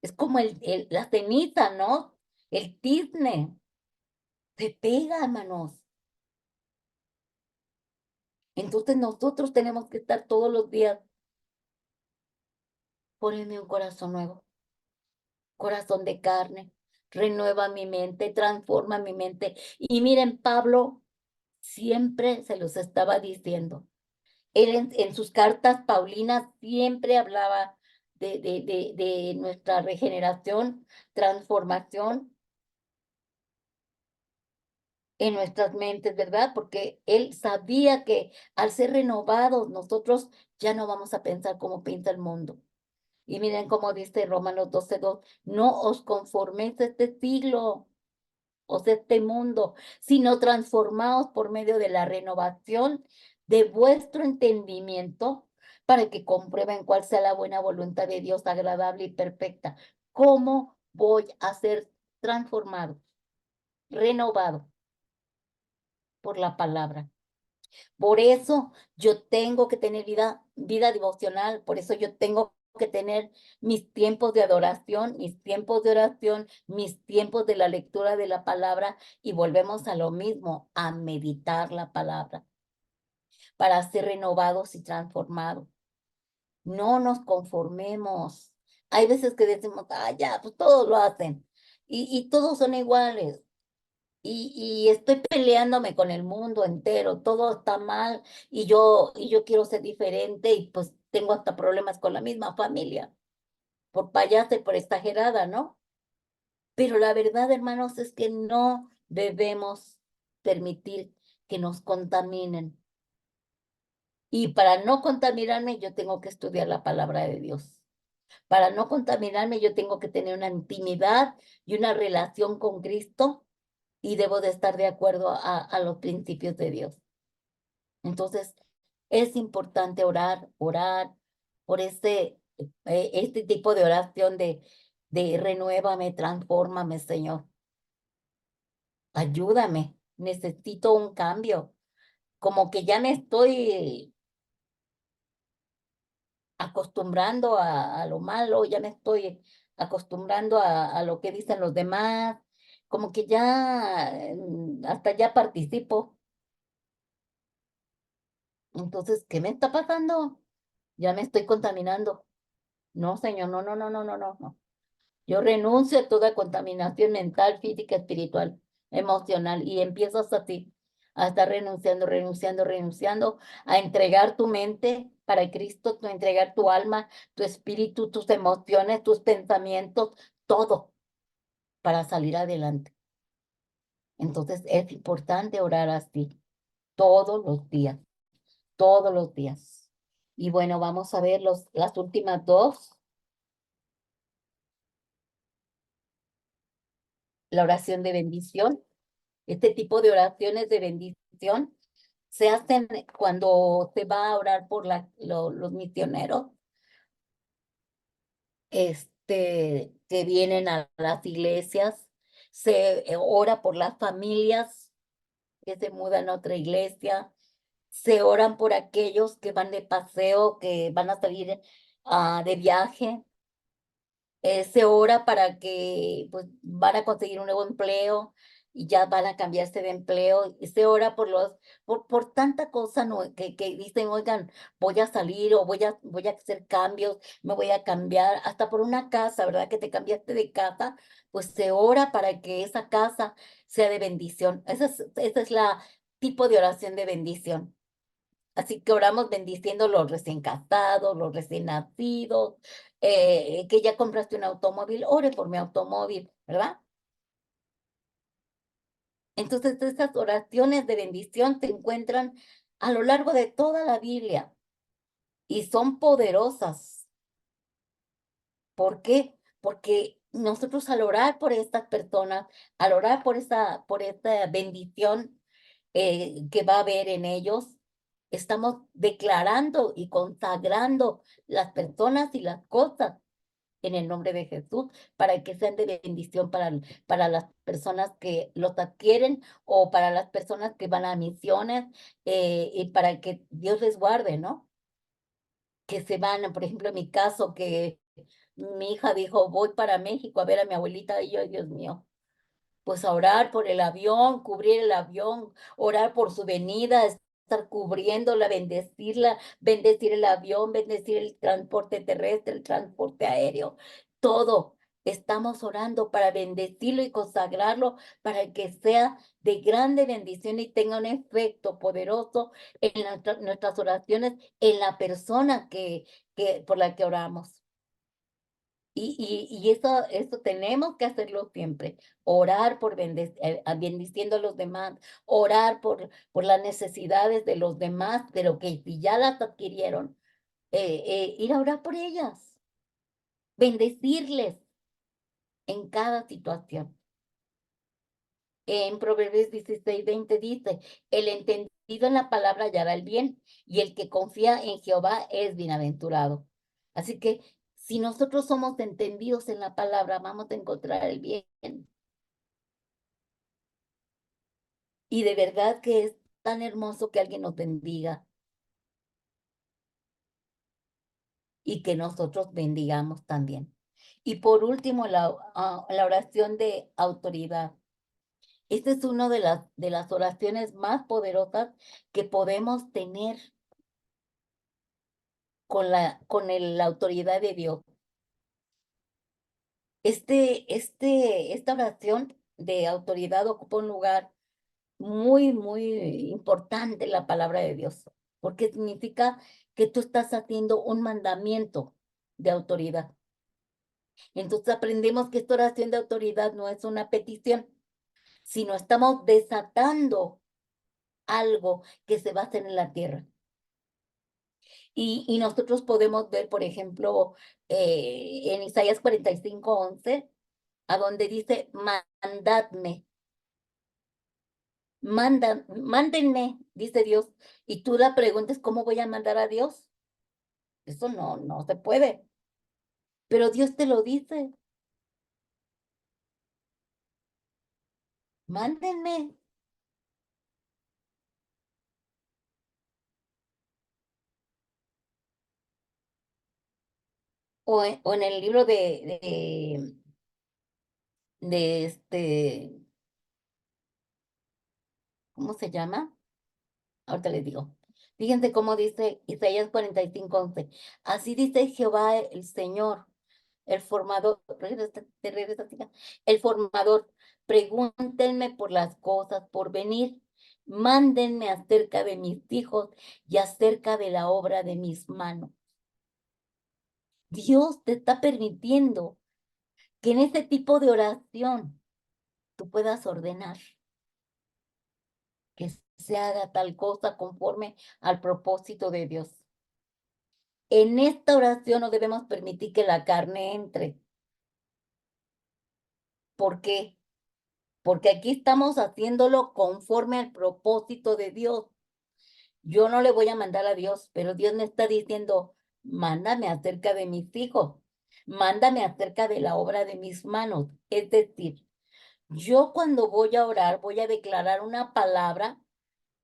Es como la ceniza, ¿no? El tizne. Se pega, hermanos. Entonces nosotros tenemos que estar todos los días, poneme un corazón nuevo, corazón de carne, renueva mi mente, transforma mi mente. Y miren, Pablo siempre se los estaba diciendo. Él en sus cartas paulinas siempre hablaba de nuestra regeneración, transformación en nuestras mentes, ¿verdad? Porque él sabía que al ser renovados, nosotros ya no vamos a pensar como piensa el mundo. Y miren cómo dice Romanos 12:2, no os conforméis a este siglo, o sea, este mundo, sino transformaos por medio de la renovación de vuestro entendimiento para que comprueben cuál sea la buena voluntad de Dios, agradable y perfecta. ¿Cómo voy a ser transformado, renovado? Por la palabra. Por eso yo tengo que tener vida devocional, por eso yo tengo que tener mis tiempos de adoración, mis tiempos de oración, mis tiempos de la lectura de la palabra, y volvemos a lo mismo, a meditar la palabra para ser renovados y transformados. No nos conformemos. Hay veces que decimos, ya, pues todos lo hacen y todos son iguales. Y estoy peleándome con el mundo entero, todo está mal y yo quiero ser diferente y pues tengo hasta problemas con la misma familia, por payasa y por exagerada, ¿no? Pero la verdad, hermanos, es que no debemos permitir que nos contaminen. Y para no contaminarme, yo tengo que estudiar la palabra de Dios. Para no contaminarme, yo tengo que tener una intimidad y una relación con Cristo y debo de estar de acuerdo a los principios de Dios. Entonces, es importante orar por este tipo de oración de renuévame, transfórmame, Señor. Ayúdame, necesito un cambio. Como que ya me estoy acostumbrando a lo malo, ya me estoy acostumbrando a lo que dicen los demás, como que ya, hasta ya participo. Entonces, ¿qué me está pasando? Ya me estoy contaminando. No, señor, no, no, no, no, no, no, no. Yo renuncio a toda contaminación mental, física, espiritual, emocional y empiezas así a estar renunciando, renunciando, renunciando, a entregar tu mente para Cristo, a entregar tu alma, tu espíritu, tus emociones, tus pensamientos, todo para salir adelante. Entonces es importante orar así todos los días, todos los días. Y bueno, vamos a ver las últimas dos. La oración de bendición. Este tipo de oraciones de bendición se hacen cuando se va a orar por los misioneros, que vienen a las iglesias, se ora por las familias que se mudan a otra iglesia, se oran por aquellos que van de paseo, que van a salir de viaje, se ora para que pues van a conseguir un nuevo empleo y ya van a cambiarse de empleo, y se ora por tanta cosa, ¿no? Que dicen, oigan, voy a salir o voy a hacer cambios, me voy a cambiar, hasta por una casa, ¿verdad? Que te cambiaste de casa, pues se ora para que esa casa sea de bendición. Esa es la tipo de oración de bendición. Así que oramos bendiciendo los recién casados, los recién nacidos, que ya compraste un automóvil, ore por mi automóvil, ¿verdad? Entonces, estas oraciones de bendición se encuentran a lo largo de toda la Biblia y son poderosas. ¿Por qué? Porque nosotros al orar por estas personas, al orar por esta bendición que va a haber en ellos, estamos declarando y consagrando las personas y las cosas en el nombre de Jesús para que sean de bendición para las personas que los adquieren o para las personas que van a misiones, y para que Dios les guarde, ¿no? Que se van, por ejemplo, en mi caso, que mi hija dijo, voy para México a ver a mi abuelita, y yo, "Ay, Dios mío, pues a orar por el avión, cubrir el avión, orar por su venida, estar cubriéndola, bendecirla, bendecir el avión, bendecir el transporte terrestre, el transporte aéreo, todo. Estamos orando para bendecirlo y consagrarlo para que sea de grande bendición y tenga un efecto poderoso en nuestras oraciones, en la persona por la que oramos. Y eso tenemos que hacerlo siempre, orar por bendiciendo a los demás, orar por las necesidades de los demás, de lo que si ya las adquirieron, ir a orar por ellas, bendecirles en cada situación. En Proverbios 16:20 dice, el entendido en la palabra hallará el bien, y el que confía en Jehová es bienaventurado. Así que si nosotros somos entendidos en la palabra, vamos a encontrar el bien. Y de verdad que es tan hermoso que alguien nos bendiga y que nosotros bendigamos también. Y por último, la oración de autoridad. Esta es una de las oraciones más poderosas que podemos tener con la autoridad de Dios. Esta oración de autoridad ocupa un lugar muy, muy importante en la palabra de Dios, porque significa que tú estás haciendo un mandamiento de autoridad. Entonces aprendemos que esta oración de autoridad no es una petición, sino estamos desatando algo que se va a hacer en la tierra. Y nosotros podemos ver, por ejemplo, en Isaías 45:11, a donde dice, mandadme, mándenme, dice Dios. Y tú la preguntas, ¿cómo voy a mandar a Dios? Eso no se puede. Pero Dios te lo dice, mándenme. o en el libro de ¿cómo se llama? Ahorita les digo. Fíjense cómo dice Isaías 45:11. Así dice Jehová el Señor, el formador, el formador, pregúntenme por las cosas por venir, mándenme acerca de mis hijos y acerca de la obra de mis manos. Dios te está permitiendo que en este tipo de oración tú puedas ordenar que se haga tal cosa conforme al propósito de Dios. En esta oración no debemos permitir que la carne entre. ¿Por qué? Porque aquí estamos haciéndolo conforme al propósito de Dios. Yo no le voy a mandar a Dios, pero Dios me está diciendo, mándame acerca de mis hijos, mándame acerca de la obra de mis manos. Es decir, yo cuando voy a orar, voy a declarar una palabra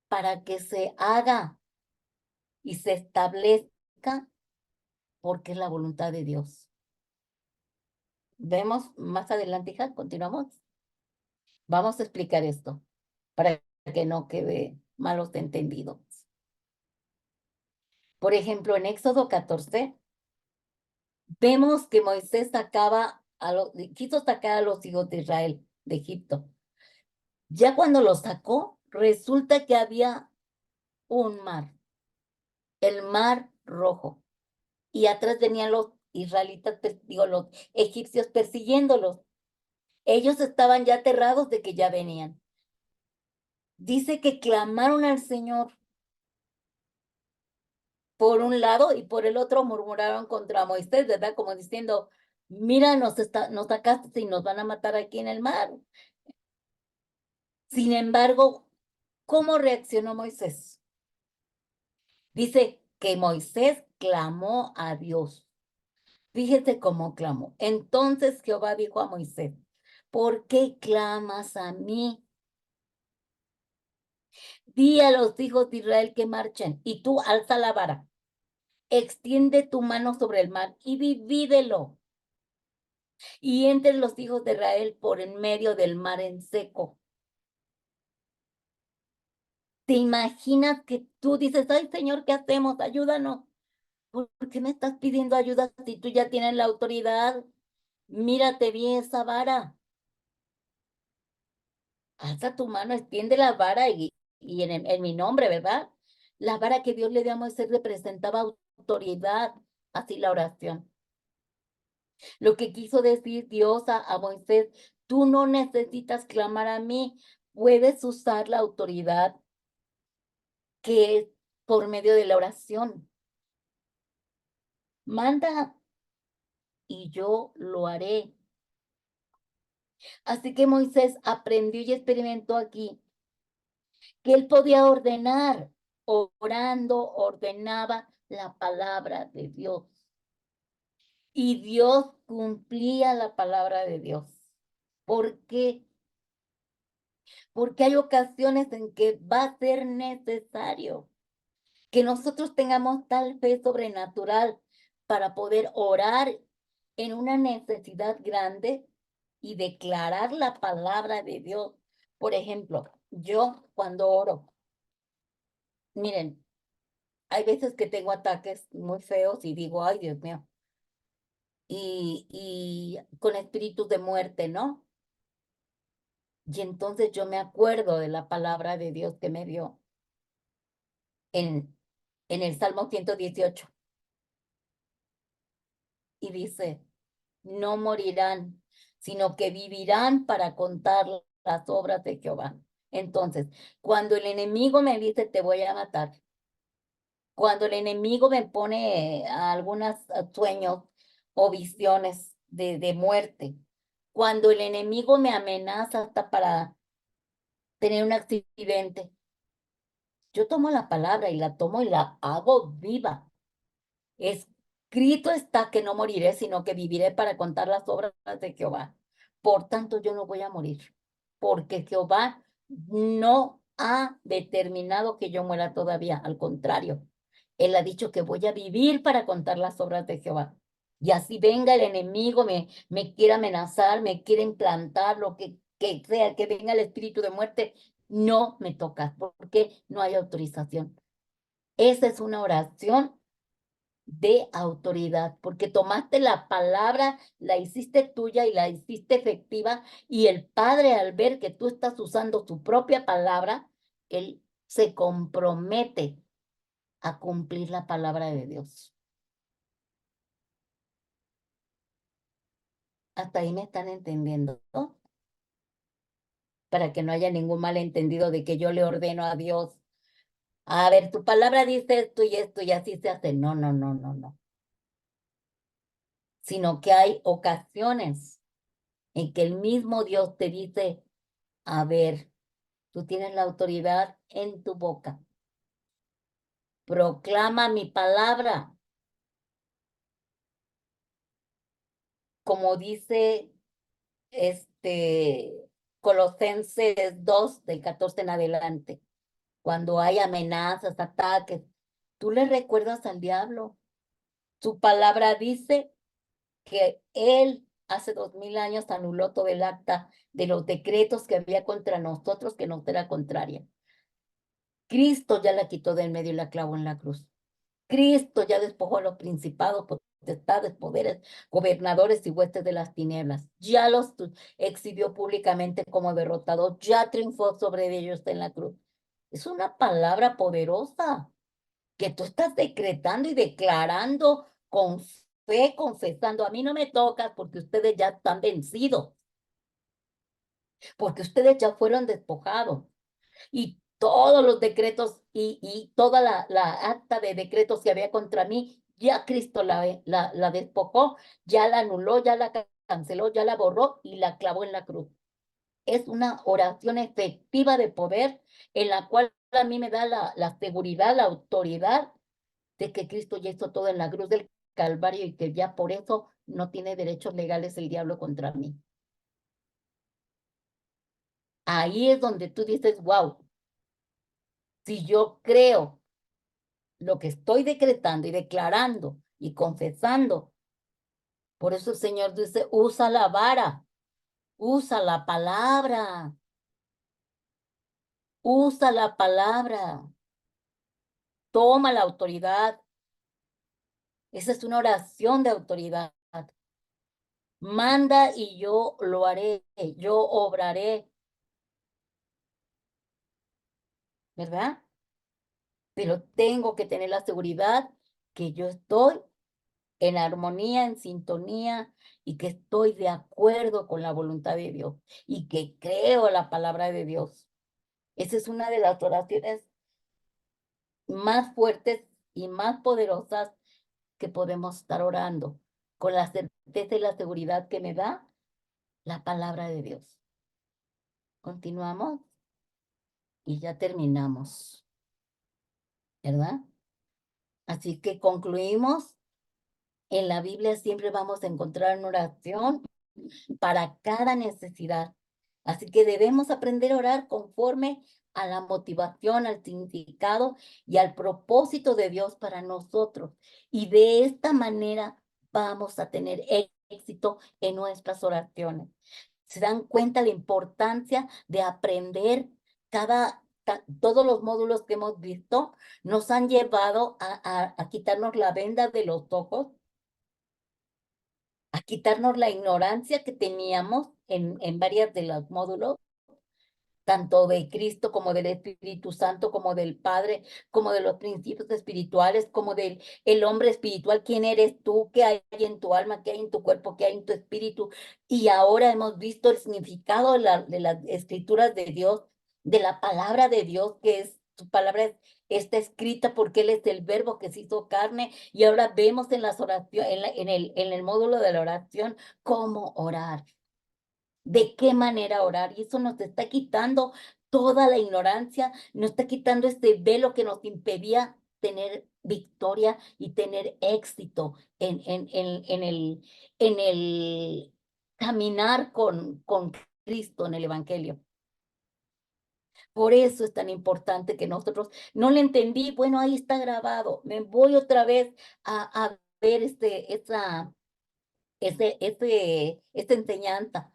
para que se haga y se establezca porque es la voluntad de Dios. Vemos más adelante, hija, continuamos. Vamos a explicar esto para que no quede malos entendidos. Por ejemplo, en Éxodo 14, vemos que Moisés quiso sacar a los hijos de Israel de Egipto. Ya cuando los sacó, resulta que había un mar, el Mar Rojo, y atrás venían los israelitas, los egipcios persiguiéndolos. Ellos estaban ya aterrados de que ya venían. Dice que clamaron al Señor por un lado y por el otro murmuraron contra Moisés, ¿verdad? Como diciendo, mira, nos sacaste y nos van a matar aquí en el mar. Sin embargo, ¿cómo reaccionó Moisés? Dice que Moisés clamó a Dios. Fíjese cómo clamó. Entonces Jehová dijo a Moisés, ¿por qué clamas a mí? Di a los hijos de Israel que marchen y tú alza la vara. Extiende tu mano sobre el mar y divídelo. Y entren los hijos de Israel por en medio del mar en seco. ¿Te imaginas que tú dices, ay Señor, ¿qué hacemos? Ayúdanos. ¿Por qué me estás pidiendo ayuda si tú ya tienes la autoridad? Mírate bien esa vara. Alza tu mano, extiende la vara y en mi nombre, ¿verdad? La vara que Dios le dio a Moisés representaba autoridad, así la oración. Lo que quiso decir Dios a Moisés, tú no necesitas clamar a mí, puedes usar la autoridad que es por medio de la oración. Manda y yo lo haré. Así que Moisés aprendió y experimentó aquí que él podía ordenar, orando, ordenaba la palabra de Dios. Y Dios cumplía la palabra de Dios. ¿Por qué? Porque hay ocasiones en que va a ser necesario que nosotros tengamos tal fe sobrenatural para poder orar en una necesidad grande y declarar la palabra de Dios. Por ejemplo, yo cuando oro, miren, hay veces que tengo ataques muy feos y digo, ay, Dios mío, y con espíritus de muerte, ¿no? Y entonces yo me acuerdo de la palabra de Dios que me dio en, en el Salmo 118. Y dice, no morirán, sino que vivirán para contar las obras de Jehová. Entonces, cuando el enemigo me dice, te voy a matar, cuando el enemigo me pone algunos sueños o visiones de muerte, cuando el enemigo me amenaza hasta para tener un accidente, yo tomo la palabra y la tomo y la hago viva. Escrito está que no moriré, sino que viviré para contar las obras de Jehová. Por tanto, yo no voy a morir, porque Jehová no ha determinado que yo muera todavía. Al contrario, Él ha dicho que voy a vivir para contar las obras de Jehová. Y así venga el enemigo, me quiera amenazar, me quiera implantar, lo que sea, que venga el espíritu de muerte, no me tocas, porque no hay autorización. Esa es una oración de autoridad, porque tomaste la palabra, la hiciste tuya y la hiciste efectiva, y el Padre, al ver que tú estás usando tu propia palabra, Él se compromete a cumplir la palabra de Dios. Hasta ahí me están entendiendo, ¿no? Para que no haya ningún malentendido de que yo le ordeno a Dios, a ver, tu palabra dice esto y así se hace. No, no, no, no, no. Sino que hay ocasiones en que el mismo Dios te dice, a ver, tú tienes la autoridad en tu boca. Proclama mi palabra. Como dice Colosenses 2, del 14 en adelante. Cuando hay amenazas, ataques, tú le recuerdas al diablo. Su palabra dice que él hace 2000 años anuló todo el acta de los decretos que había contra nosotros, que nos era contraria. Cristo ya la quitó del medio y la clavó en la cruz. Cristo ya despojó a los principados, potestades, poderes, gobernadores y huestes de las tinieblas. Ya los exhibió públicamente como derrotados, ya triunfó sobre ellos en la cruz. Es una palabra poderosa que tú estás decretando y declarando con fe, confesando. A mí no me tocas porque ustedes ya están vencidos, porque ustedes ya fueron despojados. Y todos los decretos y toda la acta de decretos que había contra mí, ya Cristo la despojó, ya la anuló, ya la canceló, ya la borró y la clavó en la cruz. Es una oración efectiva de poder en la cual a mí me da la seguridad, la autoridad de que Cristo ya hizo todo en la cruz del Calvario y que ya por eso no tiene derechos legales el diablo contra mí. Ahí es donde tú dices, wow, si yo creo lo que estoy decretando y declarando y confesando, por eso el Señor dice, usa la vara, usa la palabra, usa la palabra, toma la autoridad. Esa es una oración de autoridad. Manda y yo lo haré, yo obraré, ¿verdad? Pero tengo que tener la seguridad que yo estoy en armonía, en sintonía, y que estoy de acuerdo con la voluntad de Dios y que creo la palabra de Dios. Esa es una de las oraciones más fuertes y más poderosas que podemos estar orando, con la certeza y la seguridad que me da la palabra de Dios. Continuamos y ya terminamos, ¿verdad? Así que concluimos. En la Biblia siempre vamos a encontrar una oración para cada necesidad. Así que debemos aprender a orar conforme a la motivación, al significado y al propósito de Dios para nosotros. Y de esta manera vamos a tener éxito en nuestras oraciones. ¿Se dan cuenta la importancia de aprender todos los módulos que hemos visto? Nos han llevado a quitarnos la venda de los ojos, a quitarnos la ignorancia que teníamos en varias de los módulos, tanto de Cristo como del Espíritu Santo, como del Padre, como de los principios espirituales, como del el hombre espiritual, quién eres tú, qué hay en tu alma, qué hay en tu cuerpo, qué hay en tu espíritu. Y ahora hemos visto el significado de las escrituras de Dios, de la palabra de Dios, que es su palabra está escrita porque Él es el verbo que se hizo carne, y ahora vemos en las oraciones, en el módulo de la oración, cómo orar, de qué manera orar, y eso nos está quitando toda la ignorancia, nos está quitando este velo que nos impedía tener victoria y tener éxito en el caminar con Cristo en el Evangelio. Por eso es tan importante que nosotros, no le entendí, bueno, ahí está grabado, me voy otra vez a ver esta enseñanza.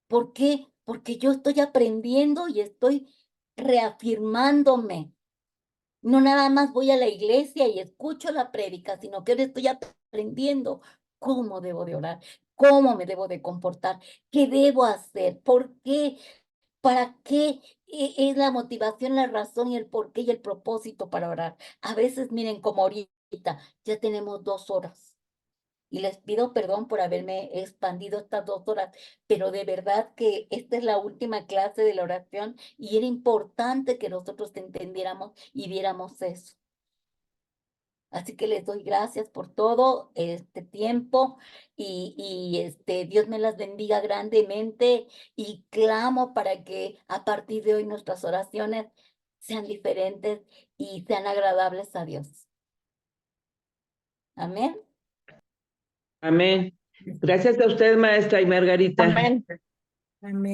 ¿Por qué? Porque yo estoy aprendiendo y estoy reafirmándome. No nada más voy a la iglesia y escucho la prédica, sino que ahora estoy aprendiendo cómo debo de orar, cómo me debo de comportar, qué debo hacer, por qué, para qué es la motivación, la razón y el por qué y el propósito para orar. A veces, miren, como ahorita, ya tenemos 2 horas. Y les pido perdón por haberme expandido estas 2 horas, pero de verdad que esta es la última clase de la oración y era importante que nosotros entendiéramos y viéramos eso. Así que les doy gracias por todo este tiempo y Dios me las bendiga grandemente y clamo para que a partir de hoy nuestras oraciones sean diferentes y sean agradables a Dios. Amén. Amén. Gracias a usted, maestra y Margarita. Amén. Amén.